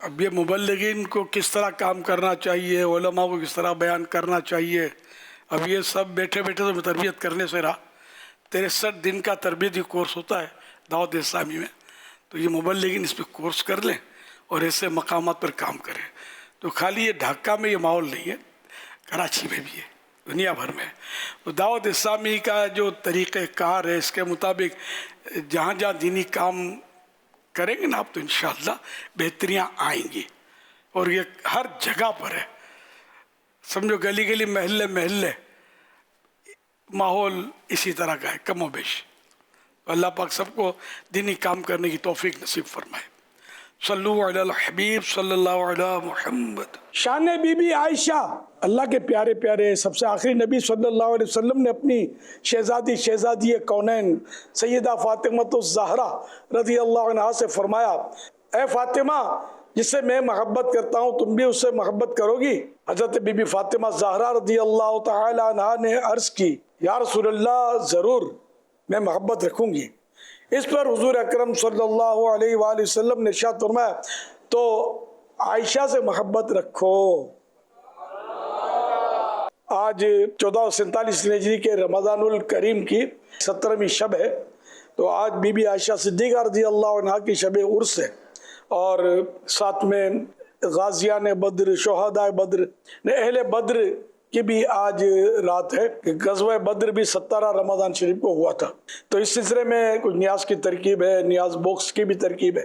اب یہ مبلغین کو کس طرح کام کرنا چاہیے، علماء کو کس طرح بیان کرنا چاہیے، اب یہ سب بیٹھے بیٹھے تو تربیت کرنے سے رہا۔ 63 دن کا تربیتی کورس ہوتا ہے دعوت اسلامی میں، تو یہ مبلغین اس پہ کورس کر لیں اور ایسے مقامات پر کام کریں۔ تو خالی یہ ڈھاکہ میں یہ ماحول نہیں ہے، کراچی میں بھی ہے، دنیا بھر میں۔ تو دعوت اسلامی کا جو طریقہ کار ہے، اس کے مطابق جہاں جہاں دینی کام کریں گے نا آپ، تو انشاءاللہ بہتریاں آئیں گی، اور یہ ہر جگہ پر ہے، سمجھو گلی گلی محلے محلے ماحول اسی طرح کا ہے کم و بیش۔ اللہ پاک سب کو دینی کام کرنے کی توفیق نصیب فرمائے۔ صلو علی الحبیب صلی اللہ علی محمد۔ شان بی بی عائشہ، اللہ کے پیارے پیارے سب سے آخری نبی صلی اللہ علیہ وسلم نے اپنی شہزادی کونین سیدہ فاطمہ الزہرا رضی اللہ عنہا سے فرمایا اے فاطمہ، جس سے میں محبت کرتا ہوں تم بھی اس سے محبت کرو گی؟ حضرت بی بی فاطمہ زہرا رضی اللہ تعالی عنہا نے عرض کی یا رسول اللہ ضرور میں محبت رکھوں گی۔ اس پر حضور اکرم صلی اللہ علیہ وآلہ وسلم نے ارشاد فرمایا تو عائشہ سے محبت رکھو۔ آج 1447 ہجری کے رمضان الکریم کی 17ویں شب ہے، تو آج بی بی عائشہ صدیقہ رضی اللہ عنہا کی شب عرس ہے، اور ساتھ میں غازیان بدر، شہداء بدر، اہل بدر کی بھی آج رات ہے کہ غزوہ بدر بھی 17 رمضان شریف کو ہوا تھا۔ تو اس سلسلے میں کچھ نیاز کی ترکیب ہے، نیاز باکس کی بھی ترکیب ہے۔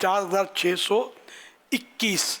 4621।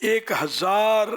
1000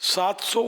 700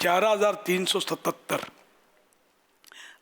14377।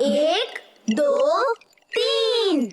1 2 3।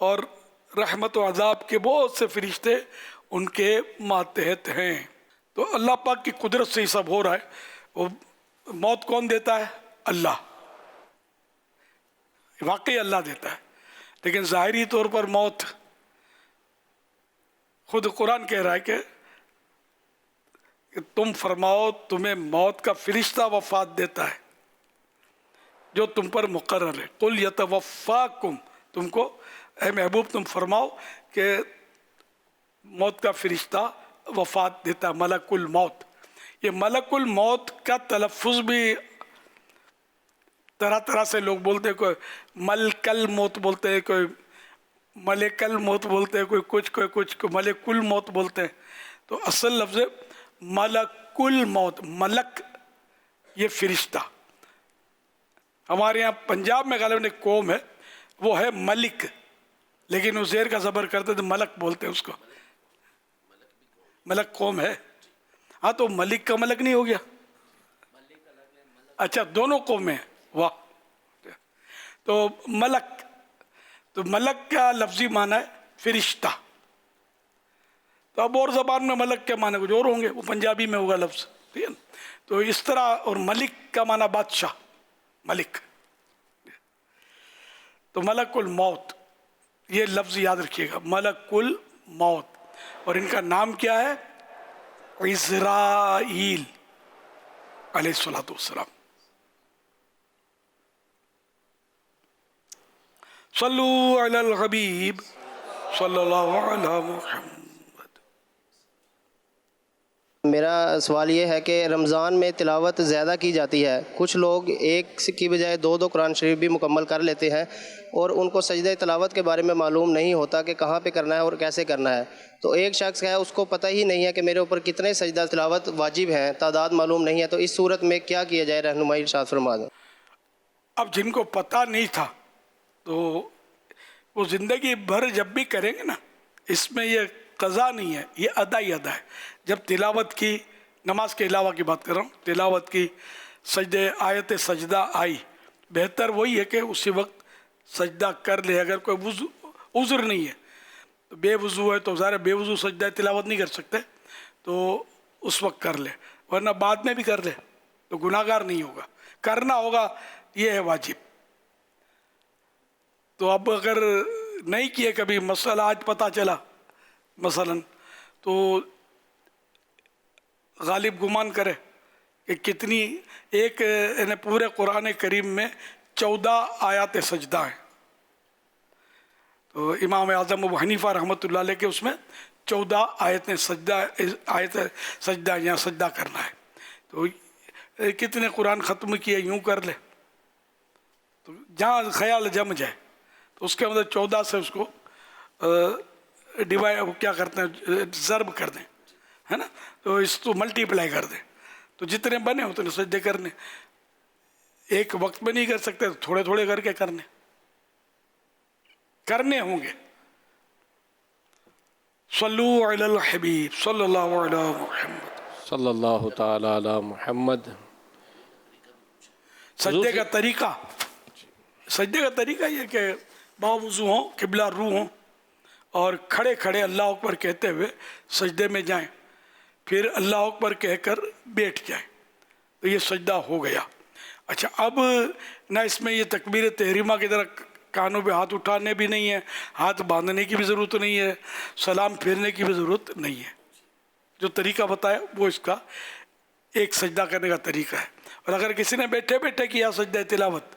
اور رحمت و عذاب کے بہت سے فرشتے ان کے ماتحت ہیں. تو اللہ پاک کی قدرت سے یہ سب ہو رہا ہے. وہ موت کون دیتا ہے؟ اللہ. واقعی اللہ دیتا ہے، لیکن ظاہری طور پر موت خود قرآن کہہ رہا ہے کہ تم فرماؤ تمہیں موت کا فرشتہ وفات دیتا ہے جو تم پر مقرر ہے. قل یتوفاکم، تم کو اے محبوب تم فرماؤ کہ موت کا فرشتہ وفات دیتا ہے، ملک الموت. یہ ملک الموت کا تلفظ بھی طرح طرح سے لوگ بولتے ہیں. کوئی ملک الموت بولتے ہیں، کوئی ملک الموت بولتے ہیں، کوئی کچھ کوئی ملک الموت بولتے ہیں. تو اصل لفظ ہے ملک الموت. ملک یہ فرشتہ. ہمارے یہاں پنجاب میں غالباً ایک قوم ہے وہ ہے ملک، لیکن وہ زیر کا زبر کرتے تو ملک بولتے ہیں اس کو. ملک قوم ہے. ہاں تو ملک کا ملک نہیں ہو گیا؟ اچھا دونوں قومیں. واہ. تو ملک کا لفظی معنی ہے فرشتہ. تو اب اور زبان میں ملک کے معنی کچھ اور ہوں گے، وہ پنجابی میں ہوگا لفظ. ٹھیک ہے. تو اس طرح. اور ملک کا معنی بادشاہ، ملک. تو ملک الموت یہ لفظ یاد رکھیے گا، ملک الموت. اور ان کا نام کیا ہے؟ عزرائیل علیہ الصلوۃ والسلام. صلو علی الحبیب صلی اللہ علیہ محمد. میرا سوال یہ ہے کہ رمضان میں تلاوت زیادہ کی جاتی ہے، کچھ لوگ ایک کی بجائے دو قرآن شریف بھی مکمل کر لیتے ہیں اور ان کو سجدہ تلاوت کے بارے میں معلوم نہیں ہوتا کہ کہاں پہ کرنا ہے اور کیسے کرنا ہے. تو ایک شخص ہے اس کو پتہ ہی نہیں ہے کہ میرے اوپر کتنے سجدہ تلاوت واجب ہیں، تعداد معلوم نہیں ہے. تو اس صورت میں کیا کیا جائے؟ رہنمائی ارشاد فرما دیں. اب جن کو پتہ نہیں تھا تو وہ زندگی بھر جب بھی کریں گے نا، اس میں یہ قضا نہیں ہے، یہ ادا ہی ادا ہے. جب تلاوت کی، نماز کے علاوہ کی بات کر رہا ہوں، تلاوت کی، سجدے آیت سجدہ آئی، بہتر وہی ہے کہ اسی وقت سجدہ کر لے. اگر کوئی عذر نہیں ہے، بے وضو ہے تو ظاہر بے وضو سجدہ تلاوت نہیں کر سکتے، تو اس وقت کر لے، ورنہ بعد میں بھی کر لے تو گناہ گار نہیں ہوگا. کرنا ہوگا، یہ ہے واجب. تو اب اگر نہیں کیے کبھی، مسئلہ آج پتہ چلا مثلا، تو غالب گمان کرے کہ کتنی ایک یعنی پورے قرآن کریم میں 14 آیات سجدہ ہیں. تو امام اعظم ابو حنیفہ رحمۃ اللہ علیہ کے اس میں 14 آیت سجدہ یا سجدہ کرنا ہے. تو کتنے قرآن ختم کیے یوں کر لے، تو جہاں خیال جم جائے تو اس کے اندر 14 سے اس کو ڈیوائڈ کیا کرتے ہیں، ضرب کر دیں، ہے نا. تو اس کو ملٹیپلائی کر دیں، تو جتنے بنے اتنے سجدے کرنے. ایک وقت میں نہیں کر سکتے تو تھوڑے تھوڑے کر کے کرنے ہوں گے. صلو علی الحبیب صلی اللہ علیہ محمد صلی اللہ تعالی علی محمد. سجدے کا طریقہ یہ کہ باوضو ہوں، قبلہ رو ہوں، اور کھڑے کھڑے اللہ اکبر کہتے ہوئے سجدے میں جائیں، پھر اللہ اکبر کہہ کر بیٹھ جائیں، تو یہ سجدہ ہو گیا. اچھا اب نہ اس میں یہ تکبیر تحریمہ کی طرح کانوں پہ ہاتھ اٹھانے بھی نہیں ہے، ہاتھ باندھنے کی بھی ضرورت نہیں ہے، سلام پھیرنے کی بھی ضرورت نہیں ہے. جو طریقہ بتایا وہ اس کا ایک سجدہ کرنے کا طریقہ ہے. اور اگر کسی نے بیٹھے بیٹھے کیا سجدہ تلاوت،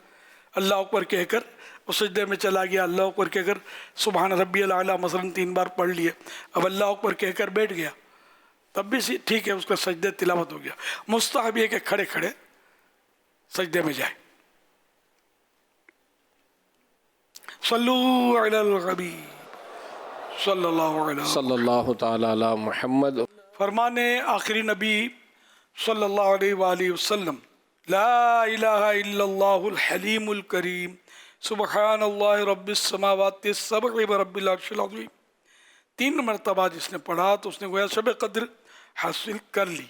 اللہ اکبر کہہ کر اس سجدے میں چلا گیا، اللہ اکبر کہہ کر سبحان ربی الاعلیٰ مثلا 3 بار پڑھ لیے، اب اللہ اکبر کہہ کر بیٹھ گیا، تب بھی ٹھیک ہے، اس کا سجدہ تلاوت ہو گیا. مستحب یہ کہ کھڑے کھڑے سجدے میں جائے. صلو علی الحبیب صلی اللہ تعالی علی محمد. فرمانے آخری نبی صلی اللہ علیہ وآلہ وسلم، لا الہ الا اللہ الحلیم الکریم سبحان اللہ رب السماوات السبع ورب العرش العظیم. 3 مرتبہ جس نے پڑھا تو اس نے گویا شب قدر حاصل کر لی.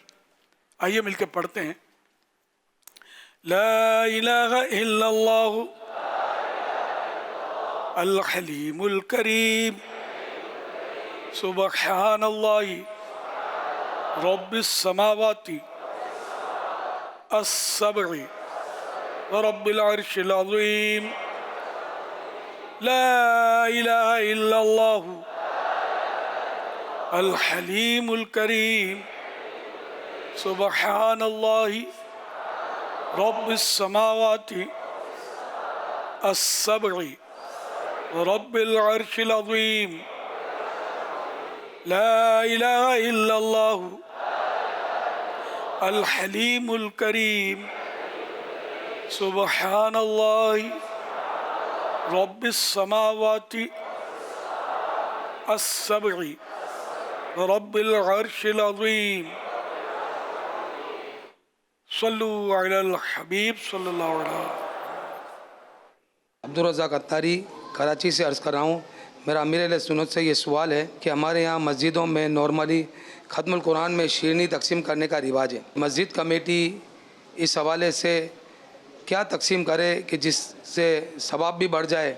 آئیے مل کے پڑھتے ہیں. لا الہ الا اللہ الحلیم الکریم سبحان اللہ رب السماوات السبع ورب العرش العظیم لا الہ الا اللہ الحلیم الکریم سبحان اللہ رب السماوات السبع ورب العرش العظیم لا الہ الا اللہ الحلیم الکریم سبحان اللہ رب السماوات السبع ورب العرش العظیم صلو علی الحبیب صلی اللہ علیہ وسلم. عبدالرزاق اتاری کراچی سے عرض کر رہا ہوں. میرا امیر اہل سنت سے یہ سوال ہے کہ ہمارے یہاں مسجدوں میں نارملی ختم القرآن میں شیرنی تقسیم کرنے کا رواج ہے. مسجد کمیٹی اس حوالے سے کیا تقسیم کرے کہ جس سے ثواب بھی بڑھ جائے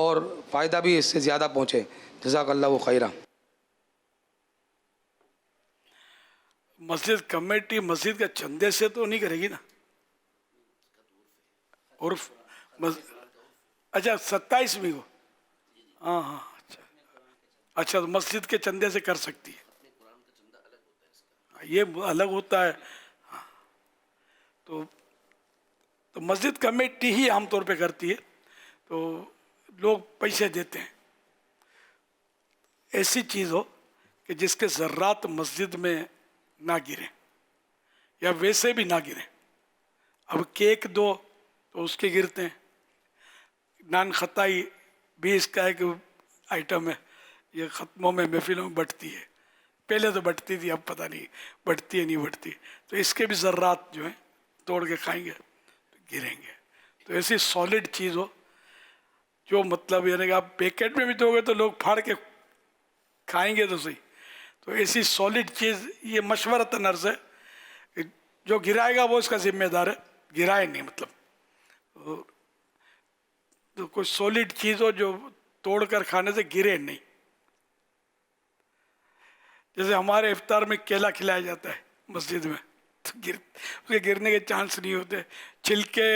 اور فائدہ بھی اس سے زیادہ پہنچے؟ جزاک اللہ خیرہ. مسجد کمیٹی مسجد کے چندے سے تو نہیں کرے گی نا. اور اچھا 27ویں کو ہاں ہاں اچھا تو مسجد کے چندے سے کر سکتی ہے. یہ الگ ہوتا ہے. تو مسجد کمیٹی ہی عام طور پہ کرتی ہے. تو لوگ پیسے دیتے ہیں. ایسی چیز ہو کہ جس کے ذرات مسجد میں نہ گریں یا ویسے بھی نہ گریں. اب کیک دو تو اس کے گرتے ہیں. نان خطائی بھی اس کا ایک آئٹم ہے. یہ ختموں میں محفلوں میں بٹتی ہے. پہلے تو بٹتی تھی, اب پتہ نہیں بٹتی ہے نہیں بٹتی. تو اس کے بھی ذرات جو ہیں توڑ کے کھائیں گے تو گریں گے. تو ایسی سالڈ چیز ہو جو مطلب یعنی کہ آپ پیکٹ میں بھی دو گے تو لوگ پھاڑ کے کھائیں گے تو صحیح. تو ایسی سالڈ چیز یہ مشورتاً عرض ہے کہ جو گرائے گا وہ اس کا ذمہ دار ہے. گرائے نہیں مطلب تو کوئی سالڈ چیز ہو جو توڑ کر کھانے سے گرے نہیں. جیسے ہمارے افطار میں کیلا کھلایا جاتا ہے مسجد میں تو اس کے گرنے کے چانس نہیں ہوتے. چھلکے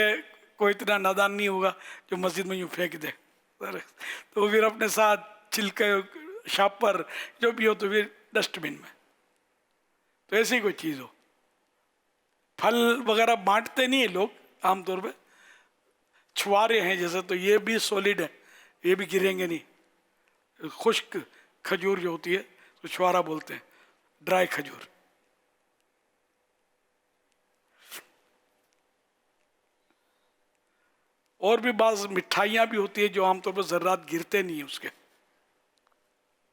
کوئی اتنا نادان نہیں ہوگا جو مسجد میں یوں پھینک دے. تو پھر اپنے ساتھ چھلکے شاپر جو بھی ہو تو پھر ڈسٹ بن میں. تو ایسی کوئی چیز ہو. پھل وغیرہ بانٹتے نہیں ہیں لوگ عام طور پہ. چھوارے ہیں جیسے تو یہ بھی سولڈ ہے, یہ بھی گریں گے نہیں. خشک کھجور جو ہوتی ہے تو چھوارا بولتے ہیں, ڈرائی کھجور. اور بھی بعض مٹھائیاں بھی ہوتی ہیں جو عام طور پر ذرات گرتے نہیں ہیں اس کے.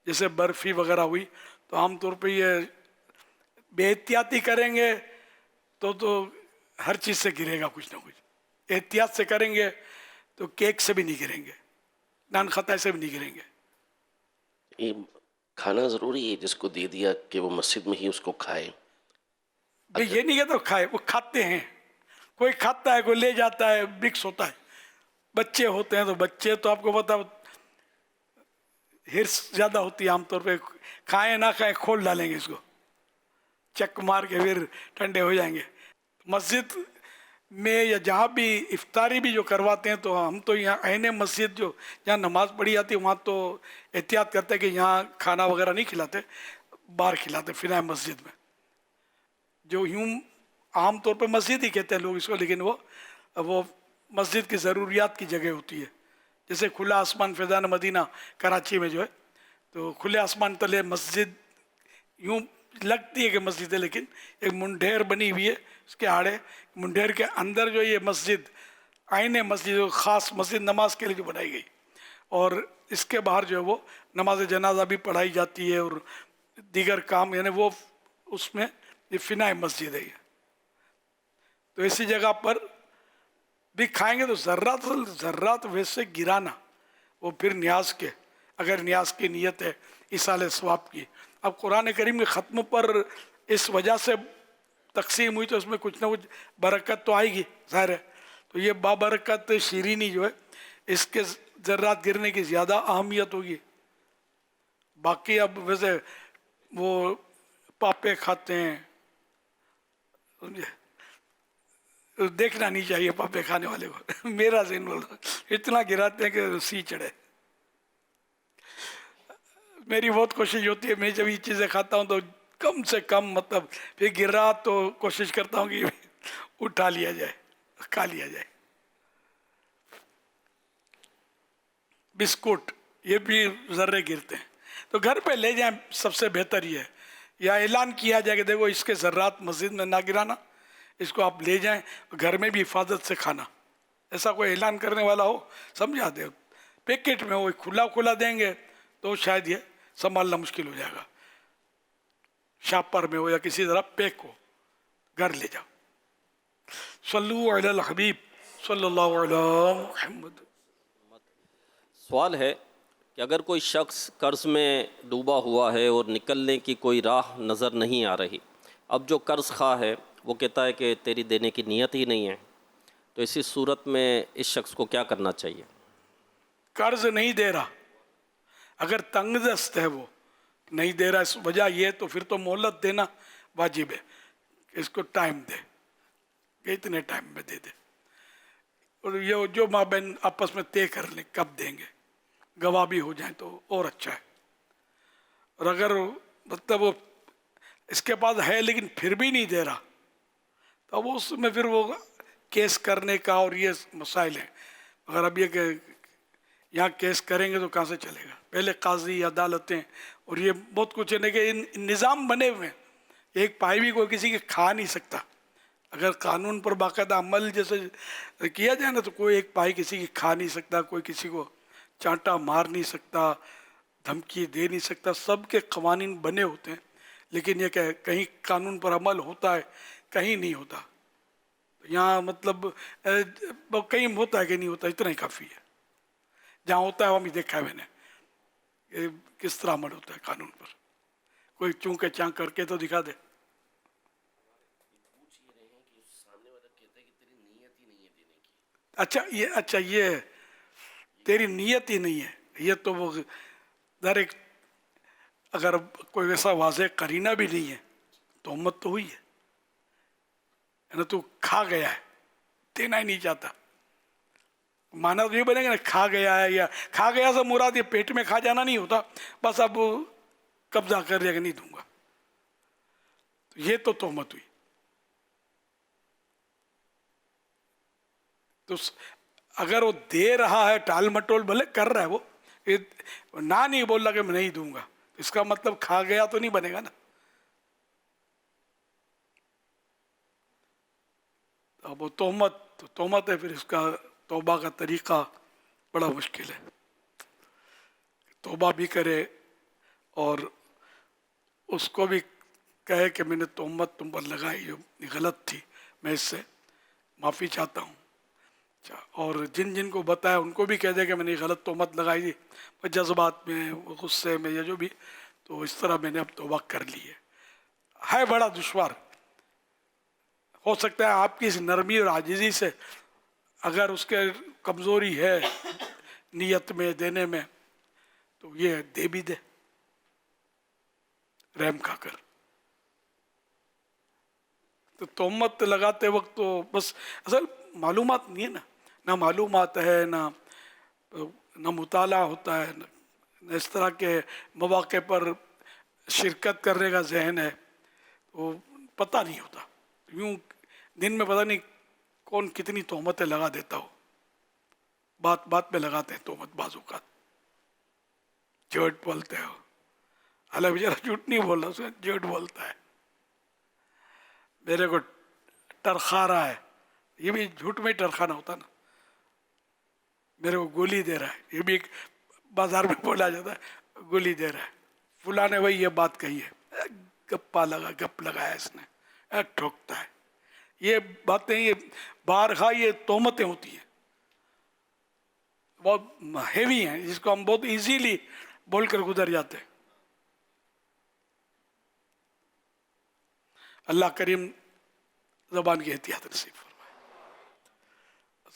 جیسے برفی وغیرہ ہوئی تو عام طور پہ یہ بے احتیاطی کریں گے تو ہر چیز سے گرے گا کچھ نہ کچھ. احتیاط سے کریں گے تو کیک سے بھی نہیں گریں گے, نان خطائی سے بھی نہیں گریں گے. یہ کھانا ضروری ہے جس کو دے دیا کہ وہ مسجد میں ہی اس کو کھائے. یہ نہیں کہتا کھائے, وہ کھاتے ہیں. کوئی کھاتا ہے کوئی لے جاتا ہے, مکس ہوتا ہے. بچے ہوتے ہیں تو بچے تو آپ کو پتا ہرس زیادہ ہوتی ہے عام طور پہ. کھائیں نہ کھائیں کھول ڈالیں گے اس کو, چک مار کے پھر ٹھنڈے ہو جائیں گے. مسجد میں یا جہاں بھی افطاری بھی جو کرواتے ہیں تو ہم تو یہاں عین مسجد جو جہاں نماز پڑھی جاتی ہے وہاں تو احتیاط کرتے ہیں کہ یہاں کھانا وغیرہ نہیں کھلاتے, باہر کھلاتے فنا مسجد میں. جو یوں عام طور پہ مسجد ہی کہتے ہیں لوگ اس کو, لیکن وہ مسجد کی ضروریات کی جگہ ہوتی ہے. جیسے کھلا آسمان فیضان مدینہ کراچی میں جو ہے تو کھلے آسمان تلے مسجد یوں لگتی ہے کہ مسجد ہے, لیکن ایک منڈھیر بنی ہوئی ہے اس کے آڑے. منڈھیر کے اندر جو یہ مسجد عین مسجد خاص مسجد نماز کے لیے جو بنائی گئی, اور اس کے باہر جو ہے وہ نماز جنازہ بھی پڑھائی جاتی ہے اور دیگر کام, یعنی وہ اس میں یہ فنا مسجد ہے. تو ایسی جگہ پر بھی کھائیں گے تو ذرات ویسے گرانا وہ پھر نیاز کے, اگر نیاز کی نیت ہے ایصال ثواب کی. اب قرآن کریم کے ختم پر اس وجہ سے تقسیم ہوئی تو اس میں کچھ نہ کچھ برکت تو آئے گی ظاہر ہے. تو یہ بابرکت شیرینی جو ہے اس کے ذرات گرنے کی زیادہ اہمیت ہوگی. باقی اب ویسے وہ پاپے کھاتے ہیں, دیکھنا نہیں چاہیے پاپے کھانے والے کو. میرا ذہن بولتا اتنا گراتے ہیں کہ سی چڑھے. میری بہت کوشش ہوتی ہے میں جب یہ چیزیں کھاتا ہوں تو کم سے کم مطلب پھر گرا تو کوشش کرتا ہوں کہ اٹھا لیا جائے, کھا لیا جائے. بسکٹ یہ بھی ذرے گرتے ہیں تو گھر پہ لے جائیں, سب سے بہتر یہ ہے. یا اعلان کیا جائے کہ دیکھو اس کے ذرات مسجد میں نہ گرانا, اس کو آپ لے جائیں گھر میں بھی حفاظت سے کھانا. ایسا کوئی اعلان کرنے والا ہو سمجھا دے. پیکٹ میں وہ کھلا دیں گے تو شاید یہ سنبھالنا مشکل ہو جائے گا. شاپر میں ہو یا کسی طرح پیک ہو, گھر لے جاؤ. صلو علی الحبیب صلی اللہ علیہ محمد. سوال ہے کہ اگر کوئی شخص قرض میں ڈوبا ہوا ہے اور نکلنے کی کوئی راہ نظر نہیں آ رہی, اب جو قرض خواہ ہے وہ کہتا ہے کہ تیری دینے کی نیت ہی نہیں ہے, تو اسی صورت میں اس شخص کو کیا کرنا چاہیے؟ قرض نہیں دے رہا, اگر تنگ دست ہے وہ نہیں دے رہا اس وجہ یہ, تو پھر تو مہلت دینا واجب ہے. اس کو ٹائم دے کہ اتنے ٹائم میں دے دے, اور یہ جو ماں بہن آپس میں طے کر لیں کب دیں گے, گواہ بھی ہو جائیں تو اور اچھا ہے. اور اگر مطلب وہ اس کے پاس ہے لیکن پھر بھی نہیں دے رہا تو وہ اس میں پھر وہ کیس کرنے کا اور یہ مسائل ہیں. اگر اب یہ کہ یہاں کیس کریں گے تو کہاں سے چلے گا, پہلے قاضی عدالتیں اور یہ بہت کچھ ہے کہ ان نظام بنے ہوئے ہیں. ایک پائی بھی کوئی کسی کے کھا نہیں سکتا. اگر قانون پر باقاعدہ عمل جیسے کیا جائے نا تو کوئی ایک پائی کسی کی کھا نہیں سکتا, کوئی کسی کو چانٹا مار نہیں سکتا, دھمکی دے نہیں سکتا. سب کے قوانین بنے ہوتے ہیں, لیکن یہ کہ کہیں قانون پر عمل ہوتا ہے کہیں نہیں ہوتا. یہاں مطلب کہیں ہوتا ہے کہ نہیں ہوتا, اتنا ہی کافی ہے. جہاں ہوتا ہے وہ بھی دیکھا ہے میں نے کس طرح عمل ہوتا ہے قانون پر. کوئی چونکہ چانک کر کے تو دکھا دے. اچھا یہ تیری نیت ہی نہیں ہے, یہ تو وہ در ایک اگر کوئی ویسا واضح قرینہ بھی نہیں ہے تو امت تو ہوئی ہے نا. تو کھا گیا ہے, دینا ہی نہیں چاہتا. مانا تو یہ بنے گا نا کھا گیا ہے, یا کھا گیا سے مراد یہ پیٹ میں کھا جانا نہیں ہوتا, بس اب قبضہ کر لیا کہ نہیں دوں گا. تو یہ تو تہمت ہوئی. تو اگر وہ دے رہا ہے ٹال مٹول بھلے کر رہا ہے, وہ نہ نہیں بول رہا کہ میں نہیں دوں گا, اس کا مطلب کھا گیا تو نہیں بنے گا نا. اب وہ تہمت ہے, پھر اس کا توبہ کا طریقہ بڑا مشکل ہے. توبہ بھی کرے اور اس کو بھی کہے کہ میں نے تہمت تم پر لگائی جو غلط تھی, میں اس سے معافی چاہتا ہوں. اور جن کو بتایا ان کو بھی کہہ دے کہ میں نے غلط تہمت لگائی تھی جذبات میں, غصے میں, یا جو بھی, تو اس طرح میں نے اب توبہ کر لی ہے. بڑا دشوار. ہو سکتا ہے آپ کی اس نرمی اور عاجزی سے اگر اس کے کمزوری ہے نیت میں دینے میں تو یہ دے بھی دے رحم کھا کر. تو تہمت لگاتے وقت تو بس اصل معلومات نہیں ہے نہ معلومات ہے, نہ مطالعہ ہوتا ہے, نہ اس طرح کے مواقع پر شرکت کرنے کا ذہن ہے, وہ پتہ نہیں ہوتا. یوں دن میں پتہ نہیں کون کتنی تہمتیں لگا دیتا ہو, بات میں لگاتے ہیں تہمت. بعض اوقات جھوٹ بولتے ہو, حالانکہ بیچارہ جھوٹ نہیں بول رہا, اسے جھوٹ بولتا ہے. میرے کو ٹرخا رہا ہے, یہ بھی جھوٹ میں ٹرخانا ہوتا نا. میرے کو گولی دے رہا ہے, یہ بھی ایک بازار میں بولا جاتا ہے, گولی دے رہا ہے. فلاں نے وہی یہ بات کہی ہے, گپ لگایا اس نے, ٹھوکتا ہے. یہ باتیں یہ بارخواہ یہ تہمتیں ہوتی ہیں, بہت ہیوی ہیں, جس کو ہم بہت ایزیلی بول کر گزر جاتے ہیں. اللہ کریم زبان کی احتیاط نصیب فرمائے.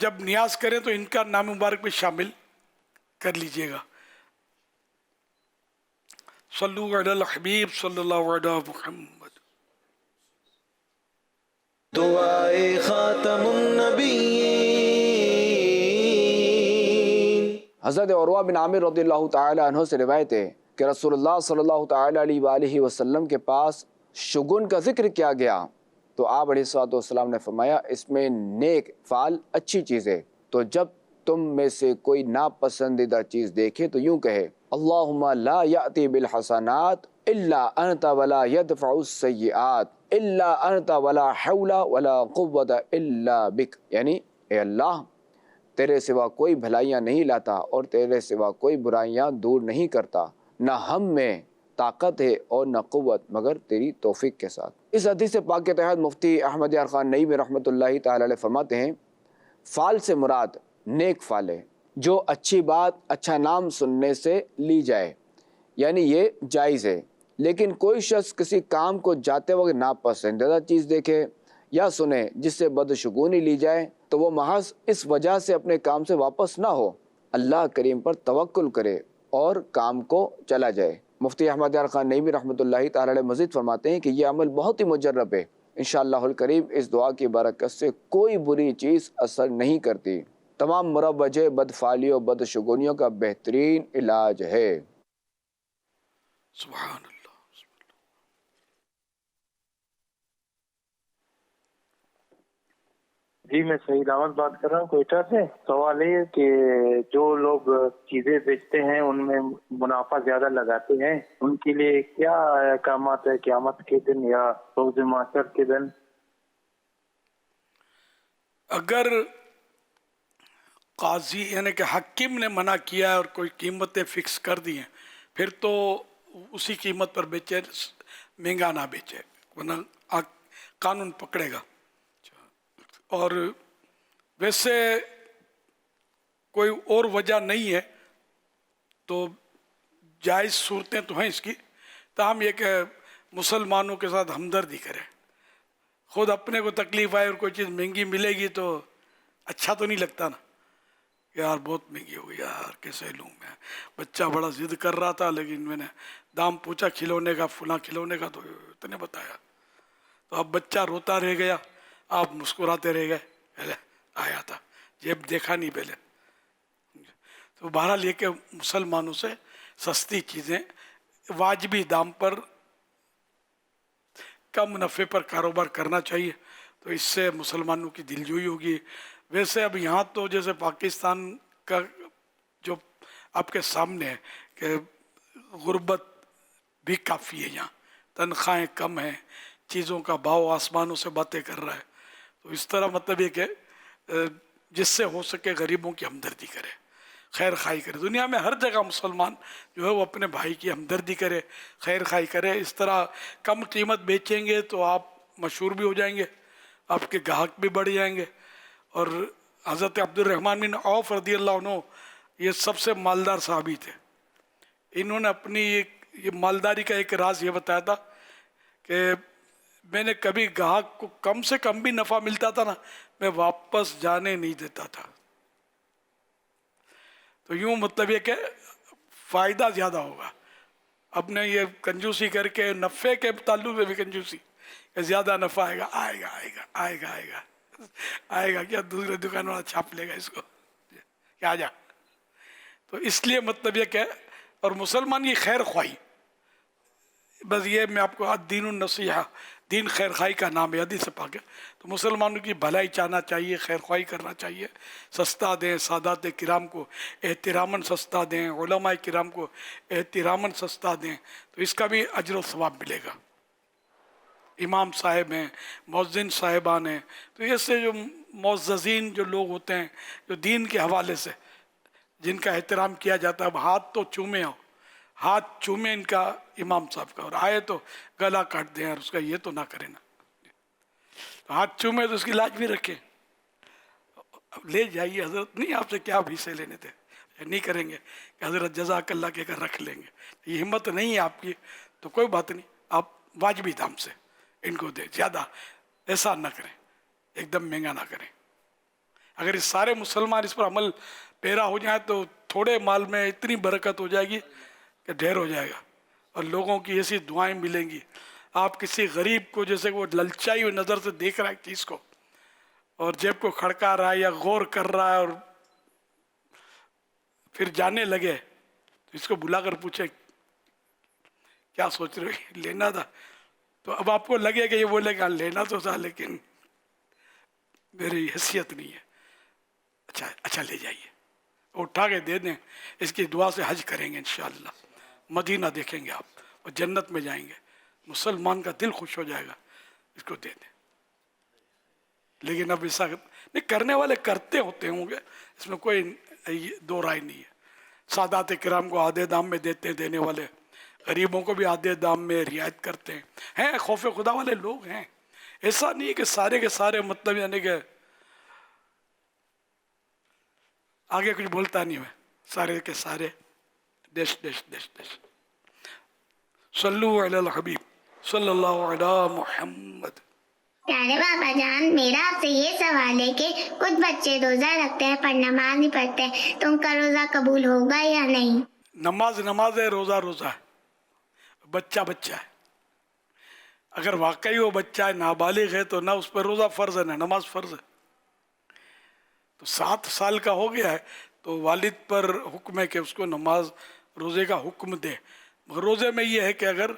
جب نیاز کریں تو ان کا نام مبارک بھی شامل کر لیجئے گا. صلو علی الحبیب صلی اللہ علیہ محمد. دعائے خاتم النبیین. حضرت عروہ بن عامر رضی اللہ تعالی عنہ سے روایت ہے کہ رسول اللہ صلی اللہ تعالی علیہ وآلہ وسلم کے پاس شگن کا ذکر کیا گیا تو آپ علیہ الصلوۃ والسلام نے فرمایا اس میں نیک فعل اچھی چیز ہے. تو جب تم میں سے کوئی ناپسندیدہ چیز دیکھے تو یوں کہے اللہم لا یأتی بالحسنات الا انت ولا یدفع السیئات الا انت ولا حول ولا قوت الا بک. یعنی اے اللہ تیرے سوا کوئی بھلائیاں نہیں لاتا اور تیرے سوا کوئی برائیاں دور نہیں کرتا. نہ ہم میں طاقت ہے اور نہ قوت مگر تیری توفیق کے ساتھ. اس حدیث پاک کے تحت مفتی احمد یار خان نئی میں رحمۃ اللہ تعالی علیہ فرماتے ہیں فعل سے مراد نیک فعل ہے جو اچھی بات اچھا نام سننے سے لی جائے، یعنی یہ جائز ہے. لیکن کوئی شخص کسی کام کو جاتے وقت ناپسندیدہ چیز دیکھے یا سنے جس سے بدشگونی لی جائے تو وہ محض اس وجہ سے اپنے کام سے واپس نہ ہو، اللہ کریم پر توکل کرے اور کام کو چلا جائے. مفتی احمد یار خان نئی رحمۃ اللہ تعالی علیہ مزید فرماتے ہیں کہ یہ عمل بہت ہی مجرب ہے. انشاءاللہ الکریم اس دعا کی برکت سے کوئی بری چیز اثر نہیں کرتی. تمام مروجہ بدفعلیوں بدشگونیوں کا بہترین علاج ہے. سبحان اللہ. جی میں سعید احمد بات کر رہا ہوں کوئٹہ سے. سوال یہ کہ جو لوگ چیزیں بیچتے ہیں ان میں منافع زیادہ لگاتے ہیں ان کے لیے کیا احکامات ہے قیامت کے دن یا روز محشر کے دن؟ اگر قاضی یعنی کہ حکیم نے منع کیا ہے اور کوئی قیمتیں فکس کر دی ہیں پھر تو اسی قیمت پر بیچے، مہنگا نہ بیچے ورنہ قانون پکڑے گا. اور ویسے کوئی اور وجہ نہیں ہے تو جائز صورتیں تو ہیں اس کی، تاہم یہ کہ مسلمانوں کے ساتھ ہمدردی کرے. خود اپنے کو تکلیف آئے اور کوئی چیز مہنگی ملے گی تو اچھا تو نہیں لگتا نا، یار بہت مہنگی ہوگی یار کیسے لوں میں. بچہ بڑا ضد کر رہا تھا لیکن میں نے دام پوچھا کھلونے کا فلاں کھلونے کا تو اتنے بتایا تو اب بچہ روتا رہ گیا، آپ مسکراتے رہ گئے. پہلے آیا تھا جیب دیکھا نہیں پہلے. تو بہرحال یہ کہ مسلمانوں سے سستی چیزیں واجبی دام پر کم نفع پر کاروبار کرنا چاہیے، تو اس سے مسلمانوں کی دلجوئی ہوگی. ویسے اب یہاں تو جیسے پاکستان کا جو آپ کے سامنے ہے کہ غربت بھی کافی ہے، یہاں تنخواہیں کم ہیں، چیزوں کا بھاؤ آسمانوں سے باتیں کر رہا ہے. تو اس طرح مطلب یہ کہ جس سے ہو سکے غریبوں کی ہمدردی کرے، خیر خواہی کرے. دنیا میں ہر جگہ مسلمان جو ہے وہ اپنے بھائی کی ہمدردی کرے، خیر خواہی کرے. اس طرح کم قیمت بیچیں گے تو آپ مشہور بھی ہو جائیں گے، آپ کے گاہک بھی بڑھ جائیں گے. اور حضرت عبد الرحمن بن عوف رضی اللہ عنہ یہ سب سے مالدار صحابی تھے. انہوں نے اپنی یہ مالداری کا ایک راز یہ بتایا تھا کہ میں نے کبھی گاہک کو کم سے کم بھی نفع ملتا تھا نا میں واپس جانے نہیں دیتا تھا. تو یوں مطلب یہ کہ فائدہ زیادہ ہوگا. اب نے یہ کنجوسی کر کے نفع کے تعلق میں بھی کنجوسی کہ زیادہ نفع آئے گا آئے گا آئے گا آئے گا آئے گا آئے گا کیا دوسرے دکان والا چھاپ لے گا اس کو کیا جا. تو اس لیے مطلب یہ کہ اور مسلمان کی خیر خواہی، بس یہ میں آپ کو دین النصیحہ، دین خیر خواہی کا نام ہے، حدیث پاک ہے. تو مسلمانوں کی بھلائی چاہنا چاہیے، خیر خواہی کرنا چاہیے. سستا دیں، سادات کرام کو احتراماً سستا دیں، علماء کرام کو احتراماً سستا دیں تو اس کا بھی اجر و ثواب ملے گا. امام صاحب ہیں، مؤذن صاحبان ہیں، تو یہ سے جو معززین جو لوگ ہوتے ہیں جو دین کے حوالے سے جن کا احترام کیا جاتا ہے، اب ہاتھ تو چومے ہو، ہاتھ چومے ان کا امام صاحب کا، اور آئے تو گلا کاٹ دیں اور اس کا یہ تو نہ کریں نا. تو ہاتھ چومے تو اس کی لاج بھی رکھیں. لے جائیے حضرت نہیں آپ سے کیا حصے لینے تھے، نہیں کریں گے کہ حضرت جزاک اللہ کے کر رکھ لیں گے. یہ ہمت نہیں ہے آپ کی تو کوئی بات نہیں، آپ واجبی دام سے ان کو دیں، زیادہ ایسا نہ کریں، ایک دم مہنگا نہ کریں. اگر اس سارے مسلمان اس پر عمل پیرا ہو جائیں تو تھوڑے مال میں اتنی برکت ہو جائے گی کہ ڈھیر ہو جائے گا، اور لوگوں کی ایسی دعائیں ملیں گی. آپ کسی غریب کو جیسے وہ للچائی ہوئی نظر سے دیکھ رہا ہے ایک چیز کو اور جیب کو کھڑکا رہا ہے یا غور کر رہا ہے اور پھر جانے لگے، تو اس کو بلا کر پوچھے کیا سوچ رہے ہو، لینا تھا؟ تو اب آپ کو لگے کہ یہ بولے کہ لینا تو تھا لیکن میری حیثیت نہیں ہے. اچھا لے جائیے، اٹھا کے دے دیں، اس کی دعا سے حج کریں گے انشاءاللہ، مدینہ دیکھیں گے آپ اور جنت میں جائیں گے، مسلمان کا دل خوش ہو جائے گا. اس کو دے دیں. لیکن اب ایسا نہیں، کرنے والے کرتے ہوتے ہوں گے، اس میں کوئی دو رائے نہیں ہے. سادات کرام کو آدھے دام میں دیتے ہیں دینے والے، غریبوں کو بھی آدھے دام میں رعایت کرتے ہیں خوف خدا والے لوگ ہیں. ایسا نہیں کہ سارے کے سارے مطلب یعنی کہ آگے کچھ بولتا نہیں میں، سارے کے سارے ڈیش ڈیش ڈیش ڈیش. صلو علی الحبیب صلی اللہ علی محمد. پیارے بابا جان، میرا آپ سے یہ سوال ہے کہ کچھ بچے روزہ رکھتے ہیں پر نماز نہیں پڑھتے، تو ان کا روزہ قبول ہوگا یا نہیں؟ نماز ہے، روزہ ہے. بچہ ہے. اگر واقعی وہ بچہ ہے، نابالغ ہے، تو نہ اس پر روزہ فرض ہے نہ نماز فرض ہے. تو 7 سال کا ہو گیا ہے تو والد پر حکم ہے کہ اس کو نماز روزے کا حکم دے. مگر روزے میں یہ ہے کہ اگر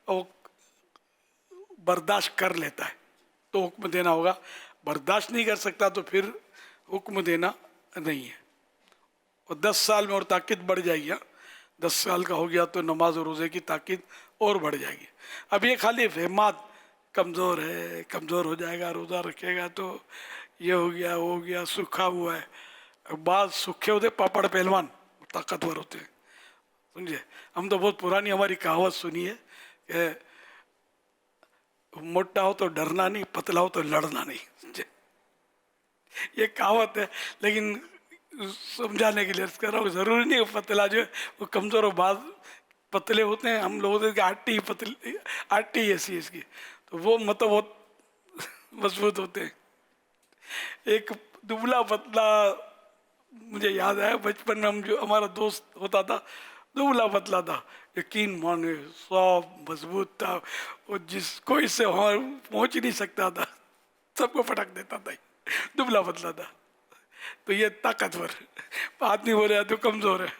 وہ برداشت کر لیتا ہے تو حکم دینا ہوگا، برداشت نہیں کر سکتا تو پھر حکم دینا نہیں ہے. اور 10 سال میں اور تاکید بڑھ جائے گی. 10 سال کا ہو گیا تو نماز اور روزے کی تاکید اور بڑھ جائے گی. اب یہ خالی فہمات کمزور ہے، کمزور ہو جائے گا، روزہ رکھے گا تو یہ ہو گیا وہ ہو گیا، سوکھا ہوا ہے. بعض سوکھے ہوتے پاپڑ پہلوان طاقتور ہوتے ہیں، سمجھے. ہم تو بہت پرانی ہماری کہاوت سنی ہے کہ موٹا ہو تو ڈرنا نہیں، پتلا ہو تو لڑنا نہیں. سمجھے، یہ کہاوت ہے، لیکن سمجھانے کے لیے عرض کر رہا ہوں، ضروری نہیں کہ پتلا جو ہے وہ کمزور ہو. بعض پتلے ہوتے ہیں، ہم لوگ آٹی ایسی اس کی، تو وہ مطلب بہت مضبوط ہوتے ہیں. ایک دبلا پتلا مجھے یاد آیا، بچپن میں ہم جو ہمارا دوست ہوتا تھا دبلا پتلا تھا، یقین مانے صاف مضبوط تھا، اور جس کو اس سے پہنچ نہیں سکتا تھا سب کو پٹک دیتا تھا، دبلا پتلا تھا. تو یہ طاقتور آدمی بولے تو کمزور ہے.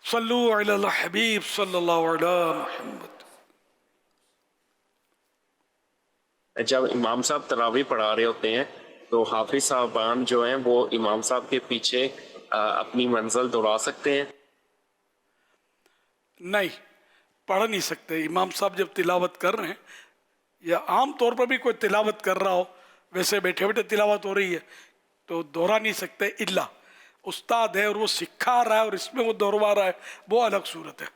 صلو علی الحبیب صلی اللہ علی محمد. جب امام صاحب تراویح پڑھا رہے ہوتے ہیں تو حافظ صاحبان جو ہیں وہ امام صاحب کے پیچھے اپنی منزل دہرا سکتے ہیں؟ نہیں، پڑھ نہیں سکتے. امام صاحب جب تلاوت کر رہے ہیں یا عام طور پر بھی کوئی تلاوت کر رہا ہو، ویسے بیٹھے بیٹھے تلاوت ہو رہی ہے تو دہرا نہیں سکتے، الا استاد ہے اور وہ سکھا رہا ہے اور اس میں وہ دہروا رہا ہے، وہ الگ صورت ہے.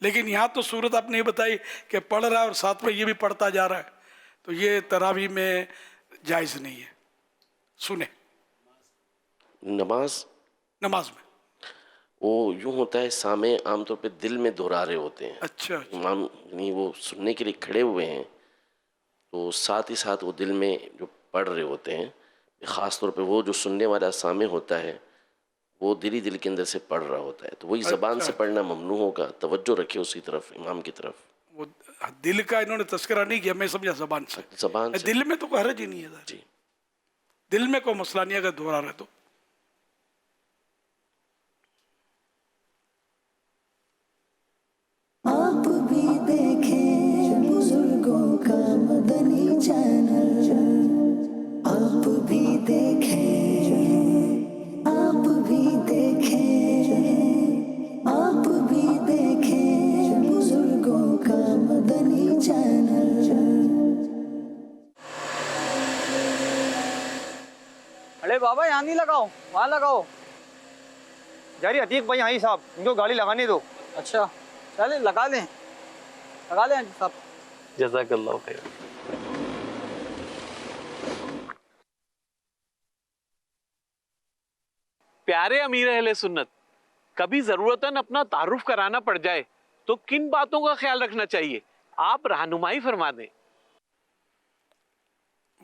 لیکن یہاں تو صورت آپ نے بتائی کہ پڑھ رہا ہے اور ساتھ میں یہ بھی پڑھتا جا رہا ہے، تو یہ تراویح میں جائز نہیں ہے. سنیں، نماز میں وہ یوں ہوتا ہے، سامع عام طور پہ دل میں دہرا رہے ہوتے ہیں. اچھا، امام یعنی وہ سننے کے لیے کھڑے ہوئے ہیں تو ساتھ ہی ساتھ وہ دل میں جو پڑھ رہے ہوتے ہیں. خاص طور پہ وہ جو سننے والا سامع ہوتا ہے وہ دل کے اندر سے پڑھ رہا ہوتا ہے، تو وہی زبان سے پڑھنا ممنوع ہوگا. توجہ رکھے اسی طرف، امام کی طرف. وہ دل کا انہوں نے تذکرہ نہیں کیا، میں سمجھا زبان سے. دل میں تو کوئی حرج ہی نہیں ہے. جی، دل میں کوئی مسئلہ نہیں اگر دہرا رہے تو. آپ بھی دیکھیں بزرگوں کا مدنی چینل، آپ بھی دیکھیں، آپ بھی دیکھیں، آپ بھی دیکھیں بزرگوں کا مدنی چینل. ارے بابا یہاں نہیں لگاؤ، وہاں لگاؤ. جاری عتیق بھائی یہاں صاحب، ان کو گاڑی لگانے دو. اچھا چلے لگا لیں صاحب. جزاک اللہ خیر. پیارے امیر اہل سنت، کبھی ضرورتاً اپنا تعارف کرانا پڑ جائے تو کن باتوں کا خیال رکھنا چاہیے؟ آپ رہنمائی فرما دیں.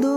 2